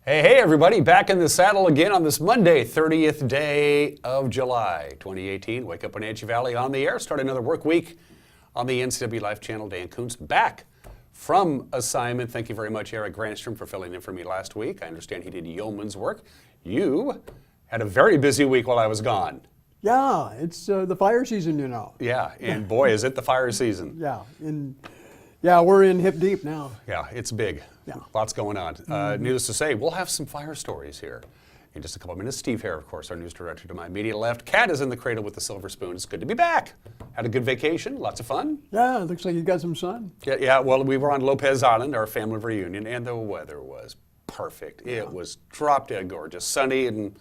Hey, everybody, back in the saddle again on this Monday, 30th day of July, 2018. Wake Up Wenatchee Valley on the air. Start another work week on the NCW Life channel. Dan Kuntz back from assignment. Thank you very much, Eric Granstrom, for filling in for me last week. I understand he did yeoman's work. You had a very busy week while I was gone. Yeah, it's the fire season, you know. Yeah, and boy, is it the fire season. Yeah, we're in hip deep now. Yeah, it's big. Yeah. Lots going on. Needless to say, we'll have some fire stories here in just a couple of minutes. Steve Hair, of course, our news director to my immediate left. Kat is in the cradle with the silver spoon. It's good to be back. Had a good vacation, lots of fun. Yeah, it looks like you got some sun. Yeah, well, we were on Lopez Island, our family reunion, and the weather was perfect. It was drop dead gorgeous. Sunny and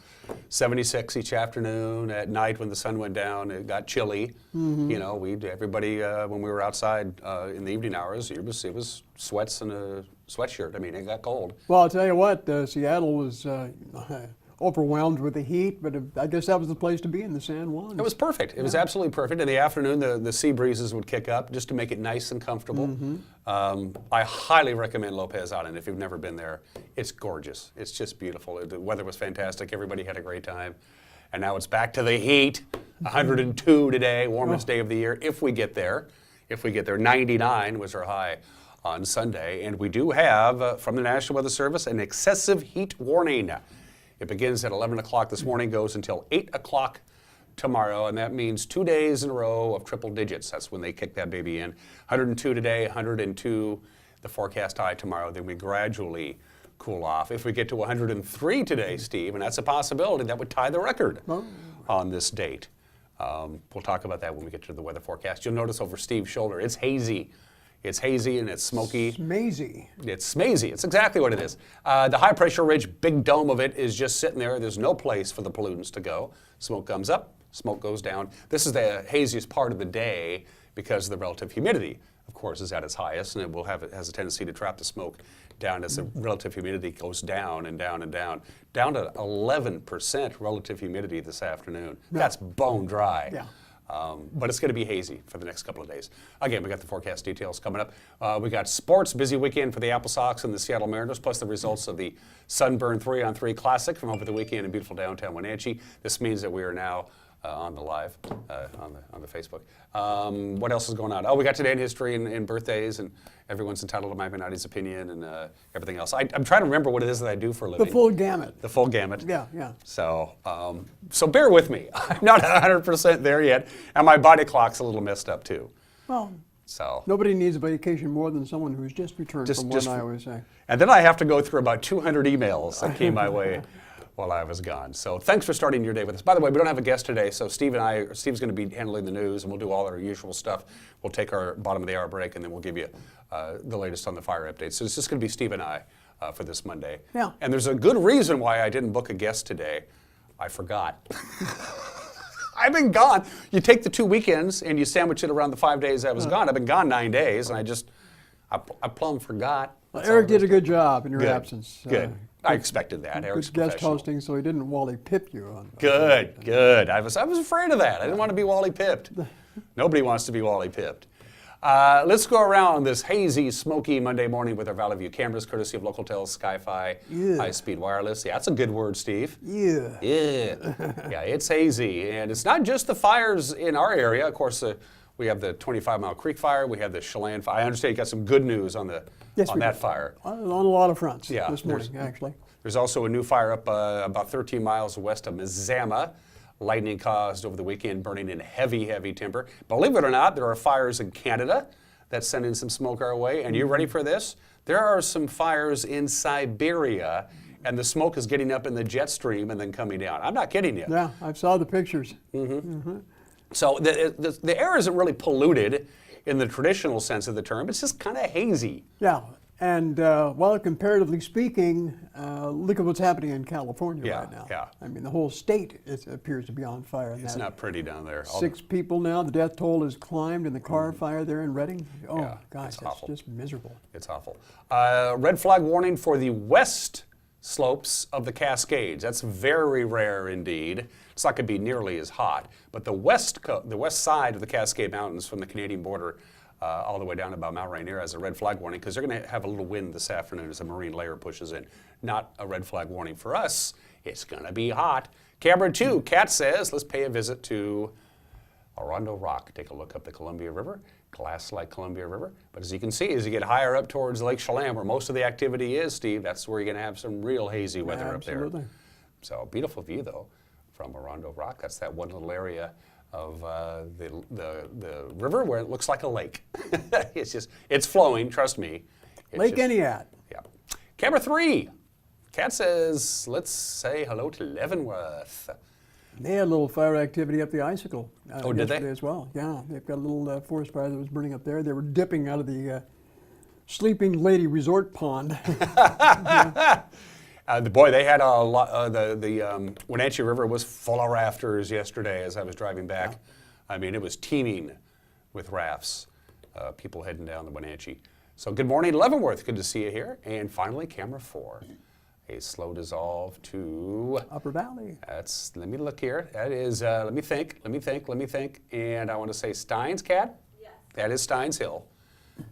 76 each afternoon. At night when the sun went down, it got chilly. You know, everybody when we were outside in the evening hours, it was sweats and a sweatshirt. I mean, it got cold. Well, I'll tell you what, Seattle was overwhelmed with the heat, but I guess that was the place to be in the San Juan. It was perfect. It was absolutely perfect. In the afternoon, the sea breezes would kick up just to make it nice and comfortable. I highly recommend Lopez Island if you've never been there. It's gorgeous. It's just beautiful. The weather was fantastic. Everybody had a great time. And now it's back to the heat. 102 today, warmest day of the year, if we get there. 99 was our high on Sunday. And we do have, from the National Weather Service, an excessive heat warning. It begins at 11 o'clock this morning, goes until 8 o'clock tomorrow, and that means 2 days in a row of triple digits. That's when they kick that baby in. 102 today, 102 the forecast high tomorrow. Then we gradually cool off. If we get to 103 today, Steve, and that's a possibility, that would tie the record on this date. We'll talk about that when we get to the weather forecast. You'll notice over Steve's shoulder, it's hazy. It's hazy and it's smoky. Smazy. It's smazy. It's exactly what it is. The high pressure ridge, big dome of it, is just sitting there. There's no place for the pollutants to go. Smoke comes up, smoke goes down. This is the haziest part of the day because the relative humidity, of course, is at its highest, and it has a tendency to trap the smoke down as the relative humidity goes down and down and down. Down to 11% relative humidity this afternoon. Yeah. That's bone dry. Yeah. But it's going to be hazy for the next couple of days. Again, we got the forecast details coming up. We got sports, busy weekend for the Apple Sox and the Seattle Mariners, plus the results of the Sunburn 3-on-3 Classic from over the weekend in beautiful downtown Wenatchee. This means that we are now on the live, on the Facebook. What else is going on? Oh, we got today in history and birthdays, and everyone's entitled to my Minotti's opinion and everything else. I'm trying to remember what it is that I do for a living. The full gamut. The full gamut. Yeah. So, so bear with me. I'm not 100% there yet, and my body clock's a little messed up too. Well, so nobody needs a vacation more than someone who's just returned from one, I always say. And then I have to go through about 200 emails that came my way while I was gone. So thanks for starting your day with us. By the way, we don't have a guest today, so Steve's going to be handling the news, and we'll do all our usual stuff. We'll take our bottom of the hour break, and then we'll give you the latest on the fire updates. So it's just going to be Steve and I for this Monday. Yeah. And there's a good reason why I didn't book a guest today. I forgot. I've been gone. You take the 2 weekends and you sandwich it around the 5 days I was gone. I've been gone 9 days, and I plumb forgot. Well, Eric did a good job in your absence. Good. I expected that. Eric's good guest hosting, so he didn't Wally Pip you. Good. I was afraid of that. I didn't want to be Wally Pipped. Nobody wants to be Wally Pipped. Let's go around this hazy, smoky Monday morning with our Valley View cameras, courtesy of Local-Tel, Sky-Fi, high-speed wireless. Yeah, that's a good word, Steve. Yeah. Yeah, it's hazy. And it's not just the fires in our area. Of course, we have the 25 Mile Creek fire. We have the Chelan fire. I understand you got some good news on that fire. On a lot of fronts this morning, actually. There's also a new fire up about 13 miles west of Mazama. Lightning caused over the weekend, burning in heavy, heavy timber. Believe it or not, there are fires in Canada that send in some smoke our way. And you ready for this? There are some fires in Siberia, and the smoke is getting up in the jet stream and then coming down. I'm not kidding you. Yeah, I saw the pictures. So the air isn't really polluted in the traditional sense of the term. It's just kind of hazy. Yeah. And well, comparatively speaking, look at what's happening in California right now. Yeah. I mean, the whole state appears to be on fire. It's not pretty down there. 6 people now. The death toll has climbed in the car fire there in Redding. Oh, yeah, gosh, that's just miserable. It's awful. Red flag warning for the west slopes of the Cascades. That's very rare indeed. It's not going to be nearly as hot, but the west side of the Cascade Mountains from the Canadian border all the way down about Mount Rainier as a red flag warning because they're going to have a little wind this afternoon as a marine layer pushes in. Not a red flag warning for us. It's going to be hot. Camera 2, Kat says, let's pay a visit to Arundel Rock. Take a look up the Columbia River, glass like Columbia River. But as you can see, as you get higher up towards Lake Chelan, where most of the activity is, Steve, that's where you're going to have some real hazy weather up there. Absolutely. So beautiful view, though, from Arundel Rock. That's that one little area of the river where it looks like a lake. It's flowing, trust me. Lake Eniat. Yeah. Camera 3. Kat says, let's say hello to Leavenworth. They had a little fire activity up the icicle Oh, did they? yesterday as well. Yeah, they've got a little forest fire that was burning up there. They were dipping out of the Sleeping Lady Resort Pond. Boy, they had a lot. The Wenatchee River was full of rafters yesterday as I was driving back. Yeah. I mean, it was teeming with rafts, people heading down the Wenatchee. So good morning, Leavenworth. Good to see you here. And finally, camera 4. A slow dissolve to Upper Valley. That's, let me look here. That is, let me think. And I want to say Steins, Kat? Yes. That is Steins Hill.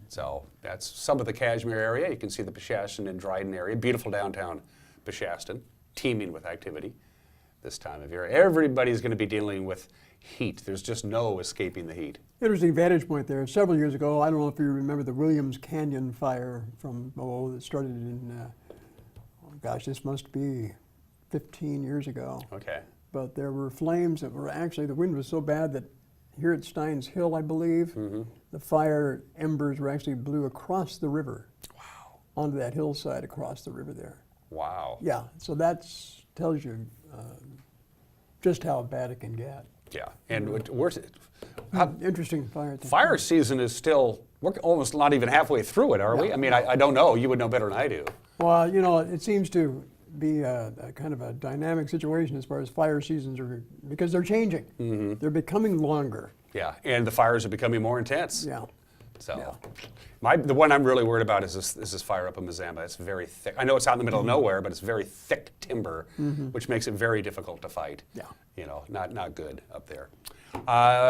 So that's some of the Cashmere area. You can see the Beshaston and Dryden area. Beautiful downtown Beshaston, teeming with activity this time of year. Everybody's going to be dealing with heat. There's just no escaping the heat. Interesting vantage point there. Several years ago, I don't know if you remember the Williams Canyon fire from, that started in, gosh, this must be 15 years ago. Okay. But there were flames that were actually, the wind was so bad that here at Steins Hill, I believe, the fire embers were actually blew across the river. Wow. Onto that hillside across the river there. Wow. Yeah, so that tells you just how bad it can get. Yeah, and we're interesting fire. Fire season is still, we're almost not even halfway through it, are we? I mean, I don't know. You would know better than I do. Well, you know, it seems to be a kind of a dynamic situation as far as fire seasons are, because they're changing. They're becoming longer. Yeah, and the fires are becoming more intense. Yeah. So, the one I'm really worried about is this fire up in Mazamba. It's very thick. I know it's out in the middle of nowhere, but it's very thick timber, which makes it very difficult to fight. Yeah. You know, not good up there.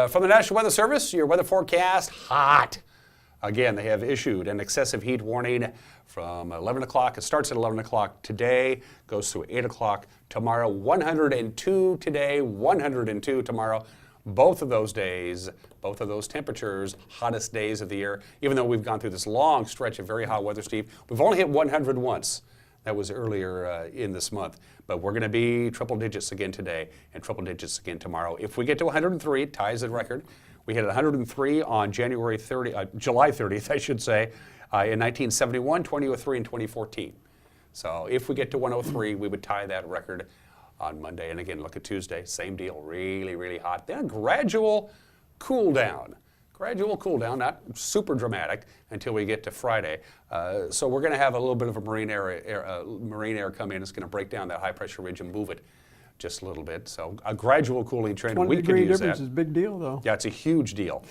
From the National Weather Service, your weather forecast, hot. Again, they have issued an excessive heat warning from 11 o'clock. It starts at 11 o'clock today, goes through 8 o'clock tomorrow. 102 today, 102 tomorrow. Both of those days, both of those temperatures, hottest days of the year. Even though we've gone through this long stretch of very hot weather, Steve, we've only hit 100 once. That was earlier in this month. But we're going to be triple digits again today and triple digits again tomorrow. If we get to 103, it ties the record. We hit 103 on July 30th, I should say, in 1971, 2003, and 2014. So if we get to 103, we would tie that record on Monday. And again, look at Tuesday, same deal, really, really hot. Then a gradual cool down, not super dramatic until we get to Friday. So we're going to have a little bit of a marine air come in. It's going to break down that high pressure ridge and move it just a little bit. So a gradual cooling trend. 20 We could degree use difference that. is a big deal, though. Yeah, it's a huge deal.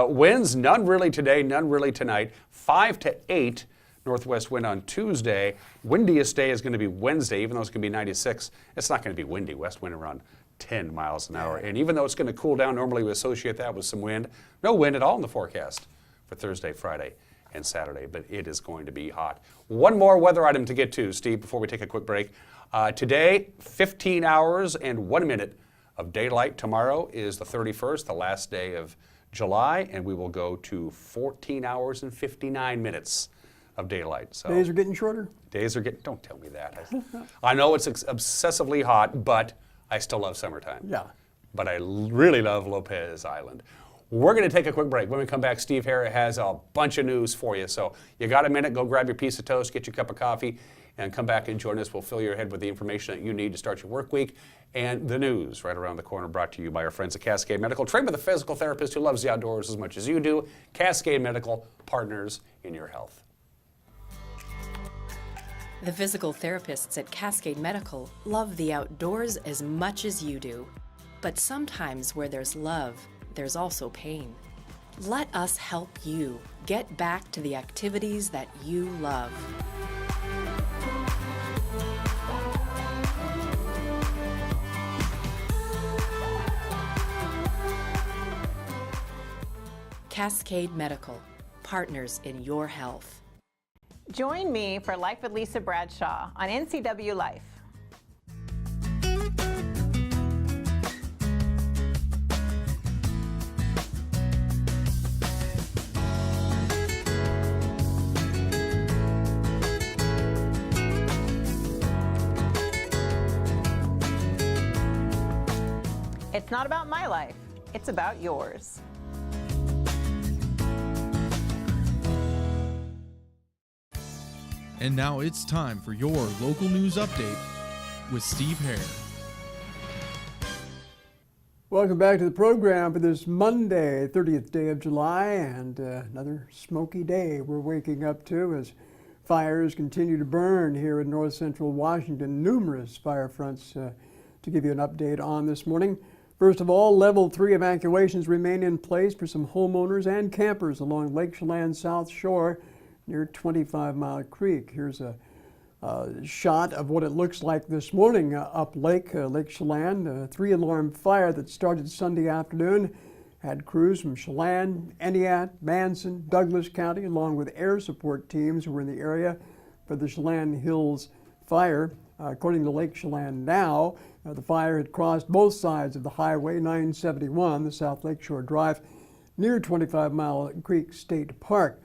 Winds, none really today, none really tonight. 5 to 8 northwest wind on Tuesday. Windiest day is going to be Wednesday, even though it's going to be 96. It's not going to be windy. West wind around 10 miles an hour. And even though it's going to cool down, normally we associate that with some wind. No wind at all in the forecast for Thursday, Friday, and Saturday, but it is going to be hot. One more weather item to get to, Steve, before we take a quick break. Today, 15 hours and 1 minute of daylight. Tomorrow is the 31st, the last day of July, and we will go to 14 hours and 59 minutes of daylight. So Days are getting shorter? Days are getting, don't tell me that. I know it's obsessively hot, but I still love summertime. Yeah. But I really love Lopez Island. We're going to take a quick break. When we come back, Steve Hair has a bunch of news for you. So you got a minute, go grab your piece of toast, get your cup of coffee, and come back and join us. We'll fill your head with the information that you need to start your work week and the news right around the corner, brought to you by our friends at Cascade Medical. Trained with a physical therapist who loves the outdoors as much as you do. Cascade Medical, partners in your health. The physical therapists at Cascade Medical love the outdoors as much as you do. But sometimes where there's love, there's also pain. Let us help you get back to the activities that you love. Cascade Medical, partners in your health. Join me for Life with Lisa Bradshaw on NCW Life. It's not about my life, it's about yours. And now it's time for your local news update with Steve Hair. Welcome back to the program for this Monday, 30th day of July, and another smoky day we're waking up to as fires continue to burn here in north central Washington. Numerous fire fronts to give you an update on this morning. First of all, level 3 evacuations remain in place for some homeowners and campers along Lake Chelan's South Shore near 25 Mile Creek. Here's a shot of what it looks like this morning up Lake Chelan. A 3-alarm fire that started Sunday afternoon had crews from Chelan, Entiat, Manson, Douglas County, along with air support teams who were in the area for the Chelan Hills fire. According to Lake Chelan now, the fire had crossed both sides of the Highway 971, the South Lakeshore Drive, near 25 Mile Creek State Park.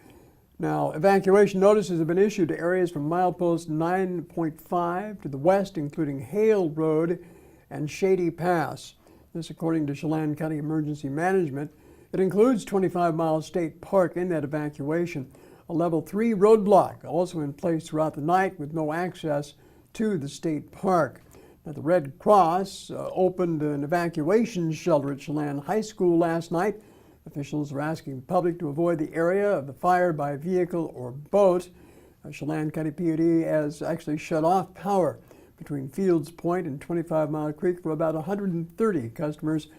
Now, evacuation notices have been issued to areas from milepost 9.5 to the west, including Hale Road and Shady Pass. This, according to Chelan County Emergency Management. It includes 25 Mile State Park in that evacuation. A level 3 roadblock also in place throughout the night with no access to the state park. Now, the Red Cross opened an evacuation shelter at Chelan High School last night. Officials are asking the public to avoid the area of the fire by vehicle or boat. Chelan County PUD has actually shut off power between Fields Point and 25 Mile Creek for about 130 customers.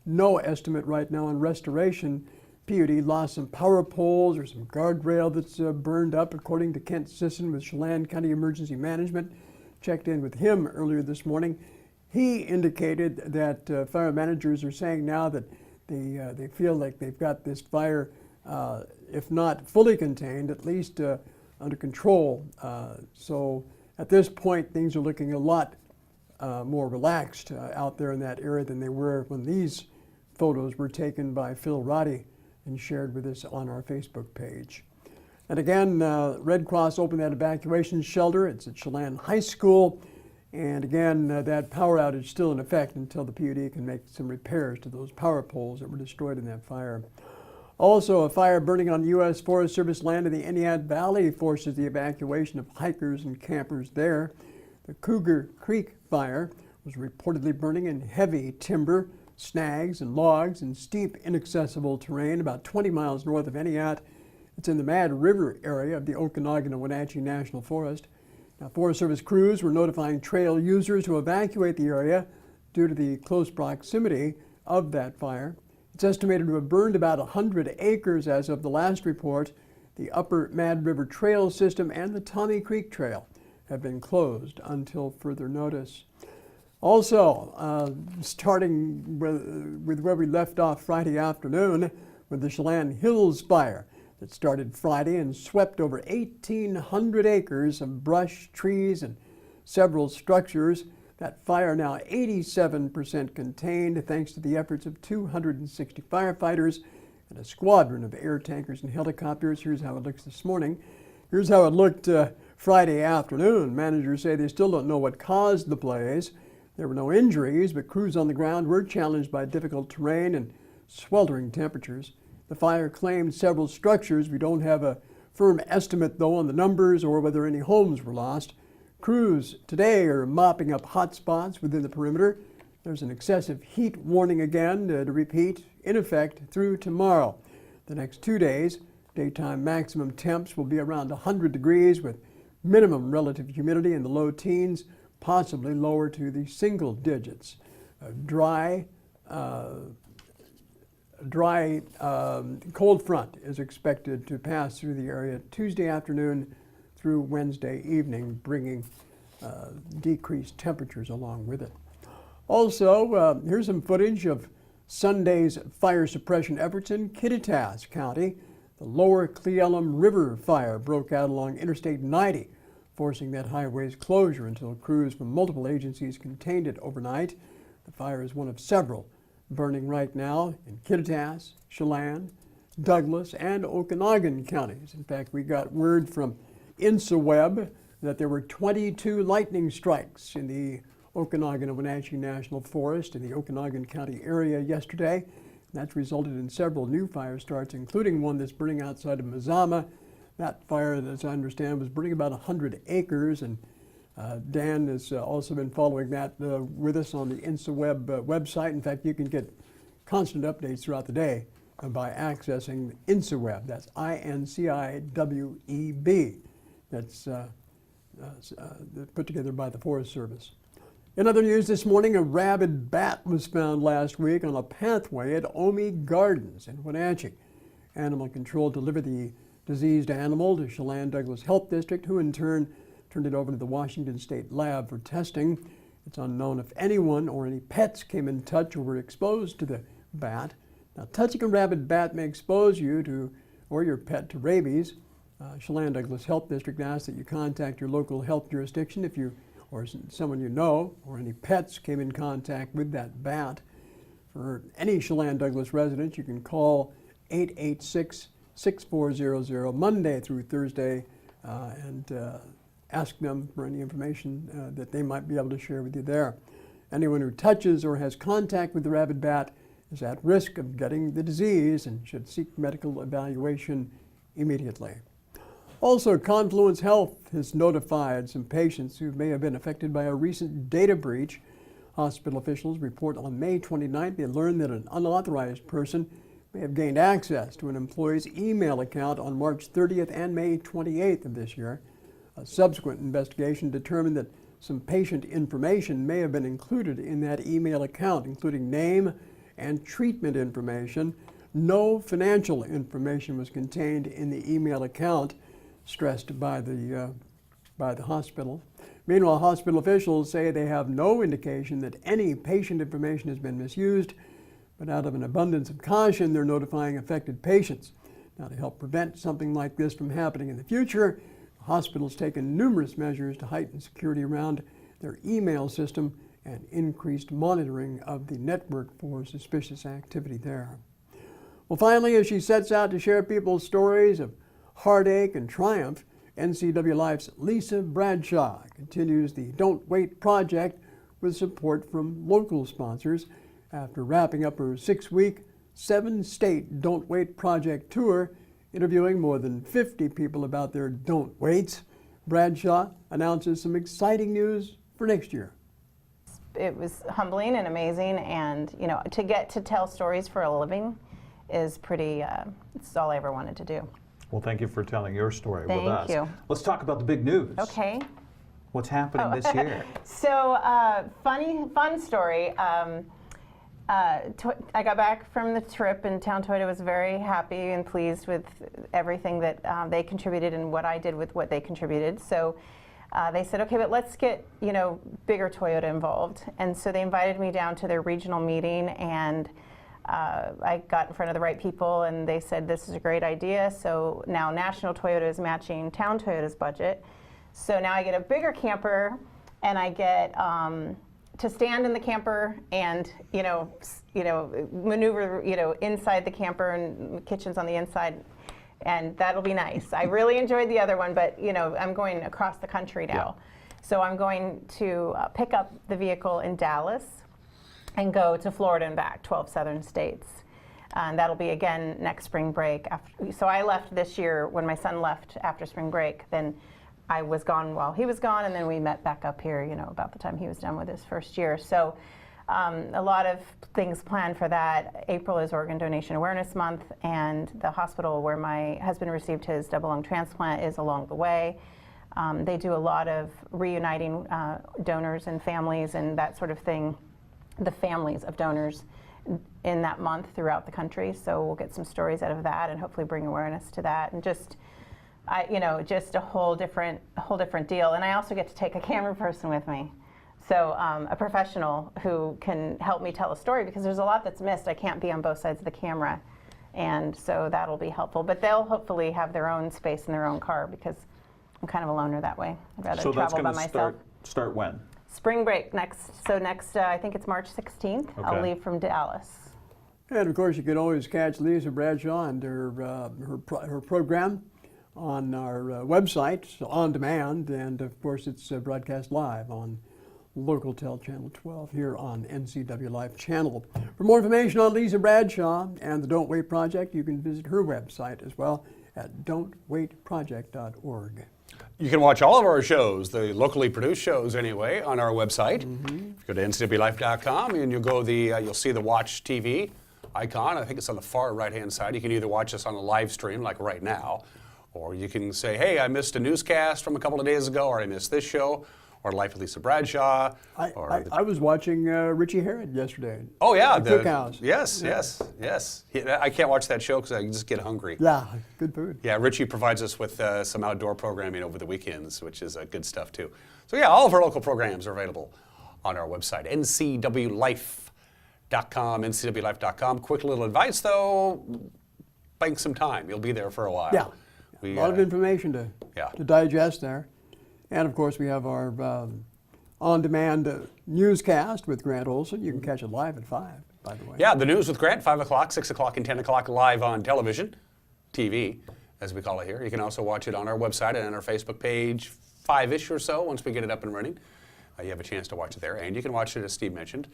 No estimate right now on restoration. PUD lost some power poles or some guardrail that's burned up, according to Kent Sisson with Chelan County Emergency Management. Checked in with him earlier this morning. He indicated that fire managers are saying now that they feel like they've got this fire, if not fully contained, at least under control. So at this point, things are looking a lot more relaxed out there in that area than they were when these photos were taken by Phil Roddy and shared with us on our Facebook page. And again, Red Cross opened that evacuation shelter. It's at Chelan High School. And again, that power outage is still in effect until the PUD can make some repairs to those power poles that were destroyed in that fire. Also, a fire burning on U.S. Forest Service land in the Entiat Valley forces the evacuation of hikers and campers there. The Cougar Creek fire was reportedly burning in heavy timber, snags, and logs in steep, inaccessible terrain about 20 miles north of Entiat. It's in the Mad River area of the Okanagan-Wenatchee National Forest. Now, Forest Service crews were notifying trail users to evacuate the area due to the close proximity of that fire. It's estimated to have burned about 100 acres as of the last report. The Upper Mad River Trail System and the Tommy Creek Trail have been closed until further notice. Also, starting with where we left off Friday afternoon with the Chelan Hills fire that started Friday and swept over 1,800 acres of brush, trees, and several structures. That fire now 87% contained thanks to the efforts of 260 firefighters and a squadron of air tankers and helicopters. Here's how it looks this morning. Here's how it looked Friday afternoon. Managers say they still don't know what caused the blaze. There were no injuries, but crews on the ground were challenged by difficult terrain and sweltering temperatures. The fire claimed several structures. We don't have a firm estimate, though, on the numbers or whether any homes were lost. Crews today are mopping up hot spots within the perimeter. There's an excessive heat warning again to repeat, in effect through tomorrow. The next 2 days, daytime maximum temps will be around 100 degrees with minimum relative humidity in the low teens, possibly lower to the single digits. A dry cold front is expected to pass through the area Tuesday afternoon through Wednesday evening, bringing decreased temperatures along with it. Also, here's some footage of Sunday's fire suppression efforts in Kittitas County. The lower Cleellum River fire broke out along Interstate 90, forcing that highway's closure until crews from multiple agencies contained it overnight. The fire is one of several burning right now in Kittitas, Chelan, Douglas, and Okanogan counties. In fact, we got word from WUWV that there were 22 lightning strikes in the Okanogan and Wenatchee National Forest in the Okanogan County area yesterday. That's resulted in several new fire starts, including one that's burning outside of Mazama. That fire, as I understand, was burning about 100 acres, and Dan has also been following that with us on the WUWV website. In fact, you can get constant updates throughout the day by accessing WUWV. That's INCIWEB. That's put together by the Forest Service. In other news this morning, a rabid bat was found last week on a pathway at Omi Gardens in Wenatchee. Animal control delivered the diseased animal to Chelan Douglas Health District, who in turn turned it over to the Washington State Lab for testing. It's unknown if anyone or any pets came in touch or were exposed to the bat. Now, touching a rabid bat may expose you to or your pet to rabies. Chelan Douglas Health District asks that you contact your local health jurisdiction if you or someone you know or any pets came in contact with that bat. For any Chelan Douglas resident, you can call 886-6400 Monday through Thursday and ask them for any information that they might be able to share with you there. Anyone who touches or has contact with the rabid bat is at risk of getting the disease and should seek medical evaluation immediately. Also, Confluence Health has notified some patients who may have been affected by a recent data breach. Hospital officials report on May 29th they learned that an unauthorized person may have gained access to an employee's email account on March 30th and May 28th of this year. A subsequent investigation determined that some patient information may have been included in that email account, including name and treatment information. No financial information was contained in the email account, stressed by the hospital. Meanwhile, hospital officials say they have no indication that any patient information has been misused, but out of an abundance of caution, they're notifying affected patients. Now, to help prevent something like this from happening in the future, the hospital's taken numerous measures to heighten security around their email system and increased monitoring of the network for suspicious activity there. Well, finally, as she sets out to share people's stories of heartache and triumph, NCW Life's Lisa Bradshaw continues the Don't Wait project with support from local sponsors. After wrapping up her 6-week, 7-state Don't Wait project tour, interviewing more than 50 people about their don't waits, Bradshaw announces some exciting news for next year. It was humbling and amazing, and to get to tell stories for a living is pretty, it's all I ever wanted to do. Well, thank you for telling your story with us. Thank you. Let's talk about the big news. Okay. What's happening this year? So, fun story. I got back from the trip, and Town Toyota was very happy and pleased with everything that they contributed and what I did with what they contributed. So they said, okay, but let's get bigger Toyota involved. And so they invited me down to their regional meeting, and I got in front of the right people, and they said this is a great idea. So now National Toyota is matching Town Toyota's budget. So now I get a bigger camper, and I get to stand in the camper and maneuver inside the camper, and the kitchen's on the inside, and that'll be nice. I really enjoyed the other one, but I'm going across the country now. Yeah. So I'm going to pick up the vehicle in Dallas and go to Florida and back, 12 southern states. And that'll be again next spring break. So I left this year when my son left after spring break. Then I was gone while he was gone, and then we met back up here, about the time he was done with his first year. So a lot of things planned for that. April is Organ Donation Awareness Month, and the hospital where my husband received his double lung transplant is along the way. They do a lot of reuniting donors and families and that sort of thing, the families of donors in that month throughout the country. So we'll get some stories out of that and hopefully bring awareness to that, and just just a whole different deal. And I also get to take a camera person with me. So a professional who can help me tell a story, because there's a lot that's missed. I can't be on both sides of the camera, and so that'll be helpful. But they'll hopefully have their own space in their own car, because I'm kind of a loner that way. I'd rather So that's travel by going to myself. start when? Spring break next. So next, I think it's March 16th. I'll Okay. leave from Dallas. And of course, you can always catch Lisa Bradshaw and her program on our website, on demand, and of course, it's broadcast live on Local Tel Channel 12 here on NCW Life Channel. For more information on Lisa Bradshaw and the Don't Wait Project, you can visit her website as well at don'twaitproject.org. You can watch all of our shows, the locally produced shows anyway, on our website. If you go to ncwlife.com and you'll see the Watch TV icon. I think it's on the far right-hand side. You can either watch us on a live stream like right now, or you can say, hey, I missed a newscast from a couple of days ago, or I missed this show, or Life with Lisa Bradshaw. I was watching Richie Herod yesterday. Oh yeah, the Cookhouse. Yes. I can't watch that show because I just get hungry. Yeah, good food. Yeah, Richie provides us with some outdoor programming over the weekends, which is good stuff too. So yeah, all of our local programs are available on our website, ncwlife.com, ncwlife.com. Quick little advice though, bank some time. You'll be there for a while. Yeah, a lot of information to digest there. And of course, we have our on-demand newscast with Grant Olson. You can catch it live at 5, by the way. Yeah, the news with Grant, 5 o'clock, 6 o'clock, and 10 o'clock live on television, TV, as we call it here. You can also watch it on our website and on our Facebook page, 5-ish or so, once we get it up and running. You have a chance to watch it there. And you can watch it, as Steve mentioned,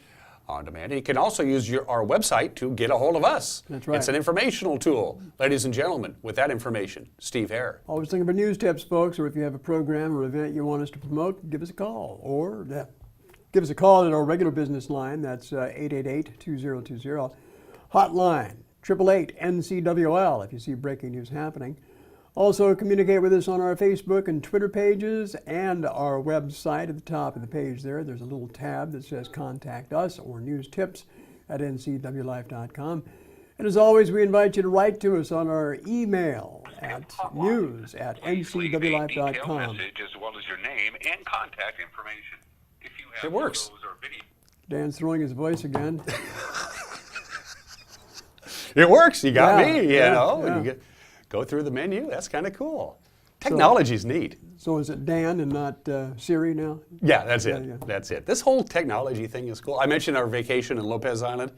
on demand. And you can also use our website to get a hold of us. That's right. It's an informational tool. Ladies and gentlemen, with that information, Steve Hair. Always looking for news tips, folks, or if you have a program or event you want us to promote, give us a call. Or give us a call at our regular business line. That's 888-2020. Hotline, 888-NCWL, if you see breaking news happening. Also, communicate with us on our Facebook and Twitter pages and our website. At the top of the page there's a little tab that says Contact Us or News Tips at ncwlife.com. And as always, we invite you to write to us on our email at news@ncwlife.com. Message as well as your name and contact information. If you have It works. photos or video. Dan's throwing his voice again. It works. You got me, you yeah, know. yeah. You go through the menu. That's kind of cool. Technology's neat. So is it Dan and not Siri now? Yeah, that's it. yeah. That's it. This whole technology thing is cool. I mentioned our vacation in Lopez Island.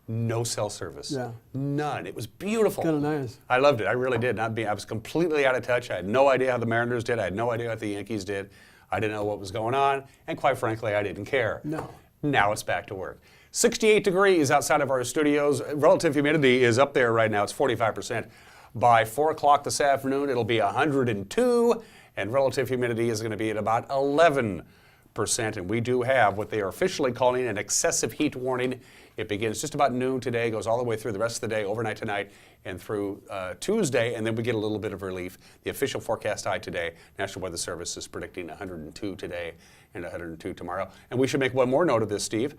No cell service. Yeah. None. It was beautiful. Kind of nice. I loved it. I really did. I was completely out of touch. I had no idea how the Mariners did. I had no idea what the Yankees did. I didn't know what was going on. And quite frankly, I didn't care. No. Now it's back to work. 68 degrees outside of our studios. Relative humidity is up there right now. It's 45%. By 4 o'clock this afternoon, it'll be 102, and relative humidity is going to be at about 11%. And we do have what they are officially calling an excessive heat warning. It begins just about noon today, goes all the way through the rest of the day, overnight tonight, and through Tuesday, and then we get a little bit of relief. The official forecast high today, National Weather Service is predicting 102 today and 102 tomorrow. And we should make one more note of this, Steve.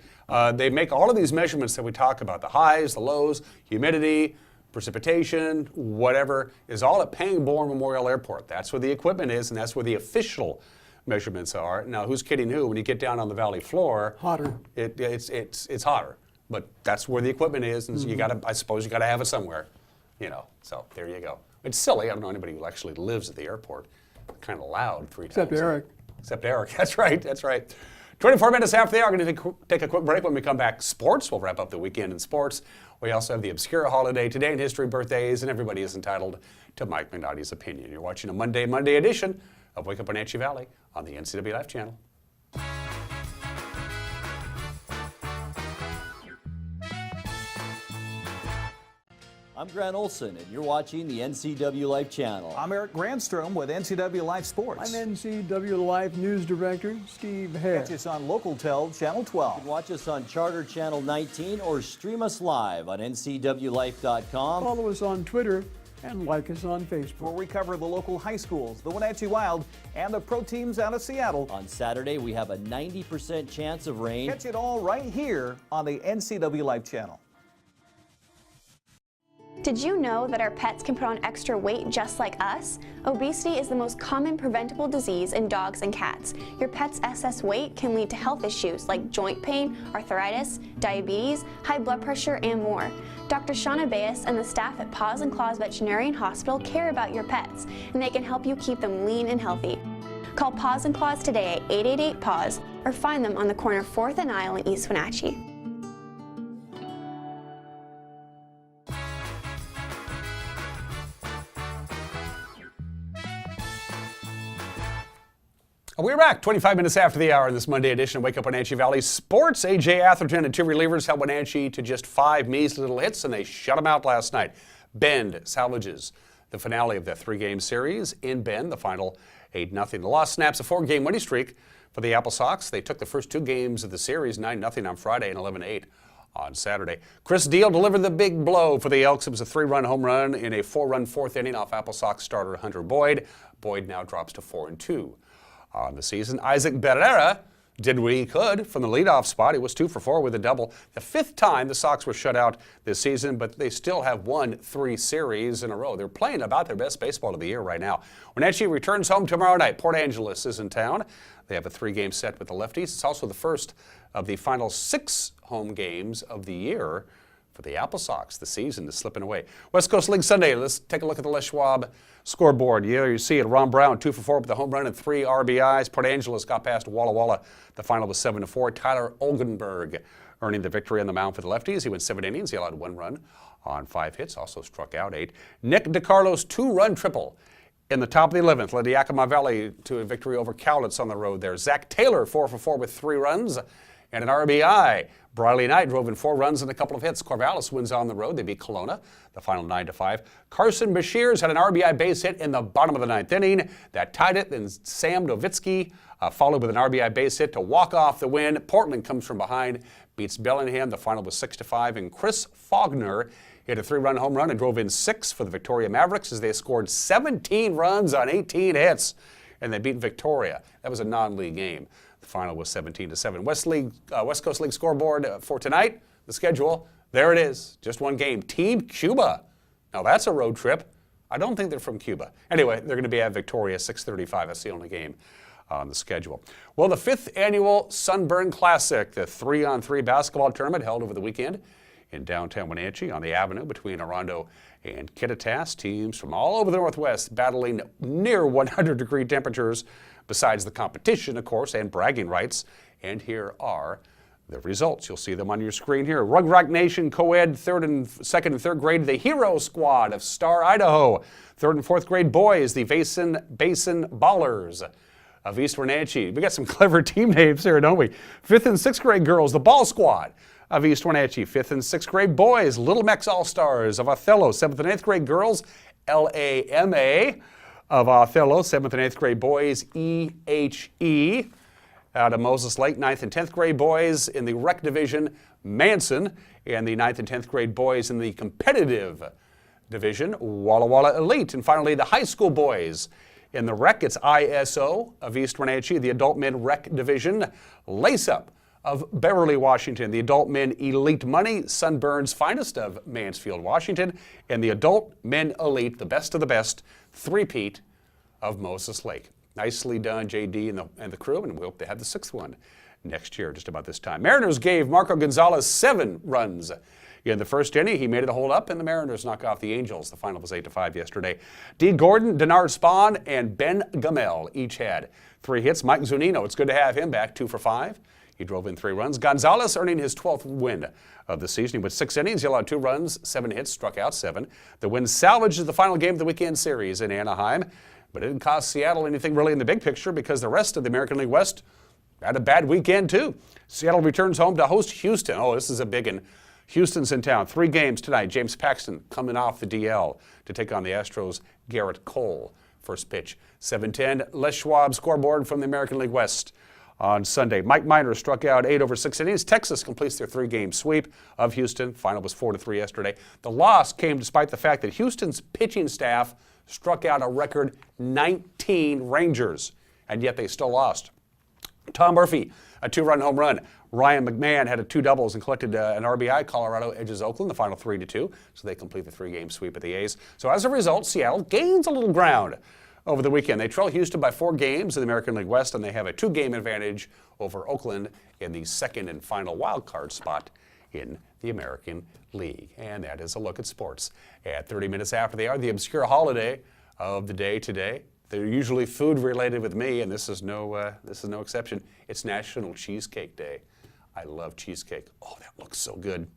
They make all of these measurements that we talk about, the highs, the lows, humidity, precipitation, whatever, is all at Pangbourne Memorial Airport. That's where the equipment is, and that's where the official measurements are. Now, who's kidding who? When you get down on the valley floor, Hotter. It's hotter. But that's where the equipment is, and so I suppose you got to have it somewhere, you know. So there you go. It's silly. I don't know anybody who actually lives at the airport. Kind of loud 3 times. Except Eric. Except Eric. That's right. That's right. 24 minutes after the hour, we're going to take a quick break. When we come back, sports. We'll wrap up the weekend in sports. We also have the obscure holiday today in history, birthdays, and everybody is entitled to Mike Magnotti's opinion. You're watching a Monday edition of Wake Up Wenatchee Valley on the NCW Life channel. I'm Grant Olson, and you're watching the NCW Life channel. I'm Eric Grandstrom with NCW Life Sports. I'm NCW Life News Director Steve Hair. Catch us on Local Tel Channel 12. You can watch us on Charter Channel 19 or stream us live on ncwlife.com. Follow us on Twitter and like us on Facebook. Where we cover the local high schools, the Wenatchee Wild, and the pro teams out of Seattle. On Saturday, we have a 90% chance of rain. Catch it all right here on the NCW Life channel. Did you know that our pets can put on extra weight just like us? Obesity is the most common preventable disease in dogs and cats. Your pet's excess weight can lead to health issues like joint pain, arthritis, diabetes, high blood pressure, and more. Dr. Shauna Baez and the staff at Paws and Claws Veterinarian Hospital care about your pets, and they can help you keep them lean and healthy. Call Paws and Claws today at 888-PAWS or find them on the corner 4th and Isle in East Wenatchee. We're back 25 minutes after the hour in this Monday edition of Wake Up Wenatchee Valley Sports. A.J. Atherton and two relievers held Wenatchee to just 5 measly little hits, and they shut them out last night. Bend salvages the finale of the 3-game series in Bend, the final 8-0. The loss snaps a 4-game winning streak for the Apple Sox. They took the first 2 games of the series, 9-0 on Friday and 11-8 on Saturday. Chris Deal delivered the big blow for the Elks. It was a 3-run home run in a 4-run 4th inning off Apple Sox starter Hunter Boyd. Boyd now drops to 4-2. On the season, Isaac Barrera did what he could from the leadoff spot. He was 2 for 4 with a double. The 5th time the Sox were shut out this season, but they still have won 3 series in a row. They're playing about their best baseball of the year right now. Wenatchee returns home tomorrow night. Port Angeles is in town. They have a 3-game set with the Lefties. It's also the first of the final 6 home games of the year for the Apple Sox. The season is slipping away. West Coast League Sunday. Let's take a look at the Les Schwab scoreboard. Here you see it. Ron Brown, 2 for 4 with a home run and 3 RBIs. Port Angeles got past Walla Walla. The final was 7-4. Tyler Olgenberg earning the victory on the mound for the Lefties. He went 7 innings. He allowed 1 run on 5 hits. Also struck out 8. Nick DiCarlo's 2-run triple in the top of the 11th led the Yakima Valley to a victory over Cowlitz on the road there. Zach Taylor, 4 for 4 with 3 runs and an RBI. Briley Knight drove in 4 runs and a couple of hits. Corvallis wins on the road. They beat Kelowna, the final 9-5. Carson Bashirs had an RBI base hit in the bottom of the 9th inning. That tied it. Then Sam Novitsky followed with an RBI base hit to walk off the win. Portland comes from behind, beats Bellingham. The final was 6-5. And Chris Faulkner hit a 3-run home run and drove in 6 for the Victoria Mavericks as they scored 17 runs on 18 hits. And they beat Victoria. That was a non-league game. The final was 17-7. West Coast League scoreboard for tonight. The schedule, there it is. Just 1 game. Team Cuba. Now that's a road trip. I don't think they're from Cuba. Anyway, they're going to be at Victoria, 6:35. That's the only game on the schedule. Well, the 5th annual Sunburn Classic, the 3-on-3 basketball tournament held over the weekend in downtown Wenatchee on the avenue between Orondo and Kittitas. Teams from all over the Northwest battling near 100-degree temperatures. Besides the competition, of course, and bragging rights. And here are the results. You'll see them on your screen here. Rug Rock Nation co-ed 2nd and 3rd grade, the Hero Squad of Star, Idaho. 3rd and 4th grade boys, the Basin Ballers of East Wenatchee. We got some clever team names here, don't we? 5th and 6th grade girls, the Ball Squad of East Wenatchee. 5th and 6th grade boys, Little Mex All-Stars of Othello. 7th and 8th grade girls, LAMA of Othello. 7th and 8th grade boys, EHE out of Moses Lake. 9th and 10th grade boys in the rec division, Manson. And the 9th and 10th grade boys in the competitive division, Walla Walla Elite. And finally, the high school boys in the rec, it's ISO of East Wenatchee. The adult men rec division, Lace Up of Beverly, Washington. The adult men Elite Money, Sunburn's Finest of Mansfield, Washington. And the adult men elite, the best of the best, 3-peat of Moses Lake. Nicely done, JD and the crew, and we hope they have the 6th one next year, just about this time. Mariners gave Marco Gonzalez 7 runs in the first inning. He made it hold up, and the Mariners knock off the Angels. The final was 8-5 yesterday. D. Gordon, Denard Spahn, and Ben Gamel each had 3 hits. Mike Zunino, it's good to have him back, 2 for 5. He drove in 3 runs. Gonzalez earning his 12th win of the season. He went 6 innings. He allowed 2 runs, 7 hits, struck out 7. The win salvages the final game of the weekend series in Anaheim, but it didn't cost Seattle anything really in the big picture because the rest of the American League West had a bad weekend too. Seattle returns home to host Houston. Oh, this is a big one. Houston's in town. 3 games tonight. James Paxton coming off the DL to take on the Astros' Garrett Cole. First pitch, 7:10. Les Schwab scoreboard from the American League West. On Sunday, Mike Minor struck out 8 over 6 innings. Texas completes their 3-game sweep of Houston. Final was 4-3 yesterday. The loss came despite the fact that Houston's pitching staff struck out a record 19 Rangers, and yet they still lost Tom Murphy, a 2-run home run. Ryan McMahon had 2 doubles and collected an RBI. Colorado edges Oakland, the final 3-2, so they complete the 3-game sweep of the A's. So as a result, Seattle gains a little ground over the weekend. They trail Houston by 4 games in the American League West, and they have a 2-game advantage over Oakland in the second and final wild card spot in the American League. And that is a look at sports. At 30 minutes after the hour, the obscure holiday of the day today. They're usually food related with me, and this is no exception. It's National Cheesecake Day. I love cheesecake. Oh, that looks so good.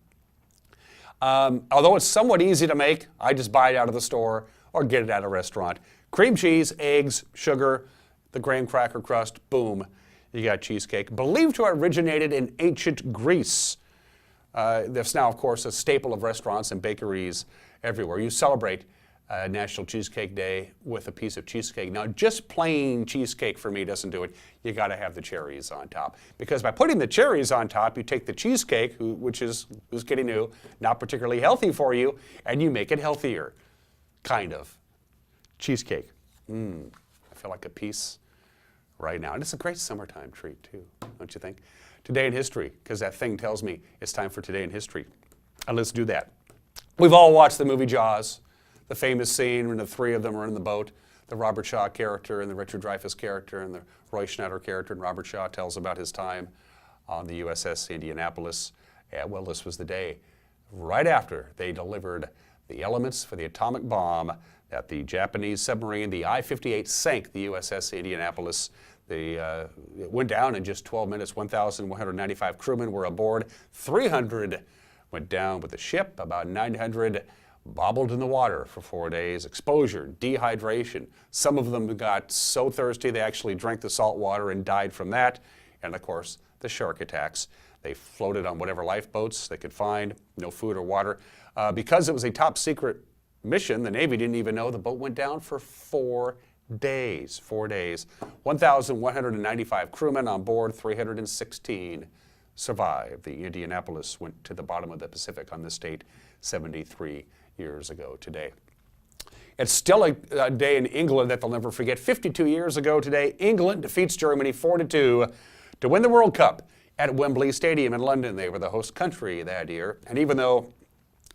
Although it's somewhat easy to make, I just buy it out of the store or get it at a restaurant. Cream cheese, eggs, sugar, the graham cracker crust, boom, you got cheesecake. Believed to have originated in ancient Greece. That's now, of course, a staple of restaurants and bakeries everywhere. You celebrate National Cheesecake Day with a piece of cheesecake. Now, just plain cheesecake for me doesn't do it. You got to have the cherries on top. Because by putting the cherries on top, you take the cheesecake, which is, who's kidding new, not particularly healthy for you, and you make it healthier. Kind of. Cheesecake. I feel like a piece right now. And it's a great summertime treat, too, don't you think? Today in history, because that thing tells me it's time for Today in History. And let's do that. We've all watched the movie Jaws. The famous scene when the 3 of them are in the boat, the Robert Shaw character and the Richard Dreyfuss character and the Roy Schneider character, and Robert Shaw tells about his time on the USS Indianapolis. Well, this was the day right after they delivered the elements for the atomic bomb that the Japanese submarine, the I-58, sank the USS Indianapolis. It went down in just 12 minutes. 1,195 crewmen were aboard. 300 went down with the ship. About 900 bobbled in the water for 4 days. Exposure, dehydration. Some of them got so thirsty they actually drank the salt water and died from that. And of course, the shark attacks. They floated on whatever lifeboats they could find, no food or water. Because it was a top secret mission, the Navy didn't even know the boat went down for 4 days. 4 days. 1,195 crewmen on board, 316 survived. The Indianapolis went to the bottom of the Pacific on this date 73 years ago today. It's still a day in England that they'll never forget. 52 years ago today, England defeats Germany 4-2 to win the World Cup at Wembley Stadium in London. They were the host country that year. And even though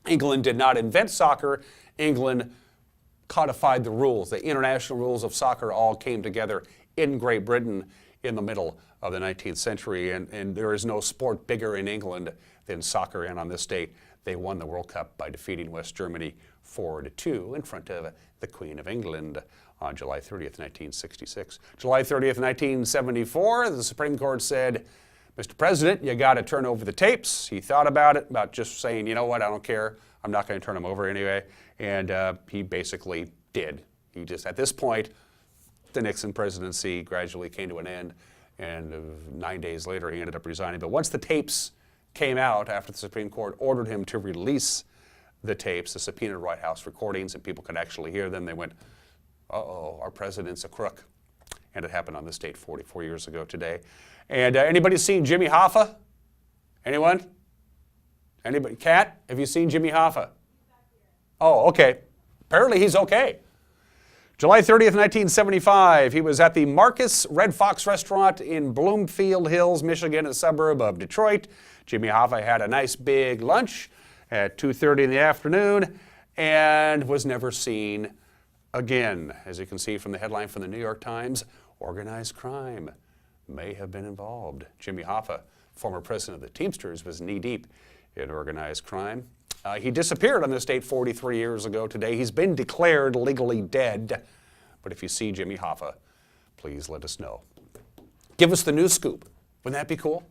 England did not invent soccer, England codified the rules. The international rules of soccer all came together in Great Britain in the middle of the 19th century. And there is no sport bigger in England than soccer. And on this date, they won the World Cup by defeating West Germany 4-2 in front of the Queen of England on July 30th, 1966. July 30th, 1974, the Supreme Court said, Mr. President, you got to turn over the tapes. He thought about it, about just saying, you know what, I don't care. I'm not going to turn them over anyway. And he basically did. He just, at this point, the Nixon presidency gradually came to an end. And 9 days later, he ended up resigning. But once the tapes came out, after the Supreme Court ordered him to release the tapes, the subpoenaed White House recordings, and people could actually hear them, they went, uh-oh, our president's a crook. And it happened on this date 44 years ago today. And anybody seen Jimmy Hoffa? Anyone? Anybody? Kat, have you seen Jimmy Hoffa? Oh, okay. Apparently he's okay. July 30th, 1975, he was at the Marcus Red Fox restaurant in Bloomfield Hills, Michigan, a suburb of Detroit. Jimmy Hoffa had a nice big lunch at 2:30 in the afternoon and was never seen again. As you can see from the headline from the New York Times, organized crime may have been involved. Jimmy Hoffa, former president of the Teamsters, was knee-deep in organized crime. He disappeared on this date 43 years ago today. He's been declared legally dead. But if you see Jimmy Hoffa, please let us know. Give us the news scoop. Wouldn't that be cool?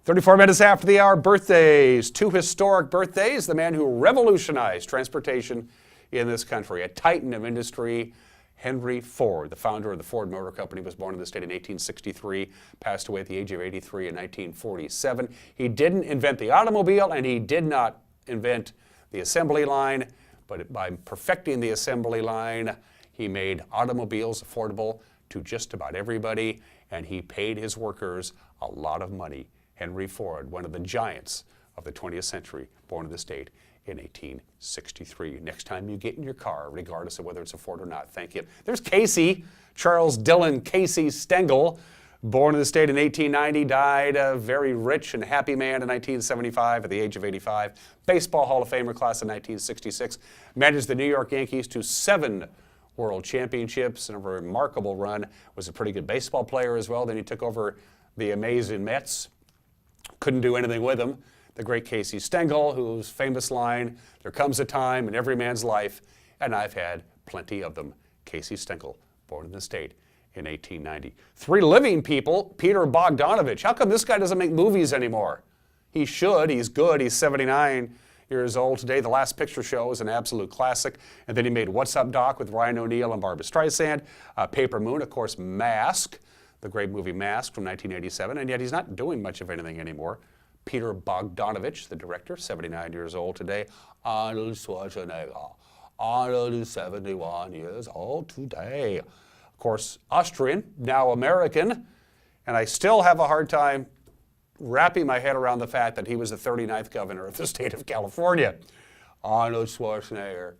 34 minutes after the hour, birthdays. 2 historic birthdays. The man who revolutionized transportation in this country, a titan of industry, Henry Ford, the founder of the Ford Motor Company, was born in the state in 1863, passed away at the age of 83 in 1947. He didn't invent the automobile, and he did not invent the assembly line, but by perfecting the assembly line, he made automobiles affordable to just about everybody, and he paid his workers a lot of money. Henry Ford, one of the giants of the 20th century, born in the state in 1863. Next time you get in your car, regardless of whether it's a Ford or not, thank you. There's Casey, Charles Dillon Casey Stengel, Born in the state in 1890, died a very rich and happy man in 1975 at the age of 85. Baseball Hall of Famer class in 1966. Managed the New York Yankees to 7 World Championships and a remarkable run. Was a pretty good baseball player as well. Then he took over the amazing Mets. Couldn't do anything with him. The great Casey Stengel, whose famous line, "There comes a time in every man's life, and I've had plenty of them." Casey Stengel, born in the state in 1890. 3 living people, Peter Bogdanovich. How come this guy doesn't make movies anymore? He should. He's good. He's 79 years old today. The Last Picture Show is an absolute classic. And then he made What's Up, Doc with Ryan O'Neal and Barbra Streisand. Paper Moon, of course, Mask, the great movie Mask from 1987. And yet he's not doing much of anything anymore. Peter Bogdanovich, the director, 79 years old today. Arnold Schwarzenegger. Arnold is 71 years old today. Of course, Austrian, now American, and I still have a hard time wrapping my head around the fact that he was the 39th governor of the state of California. Arnold Schwarzenegger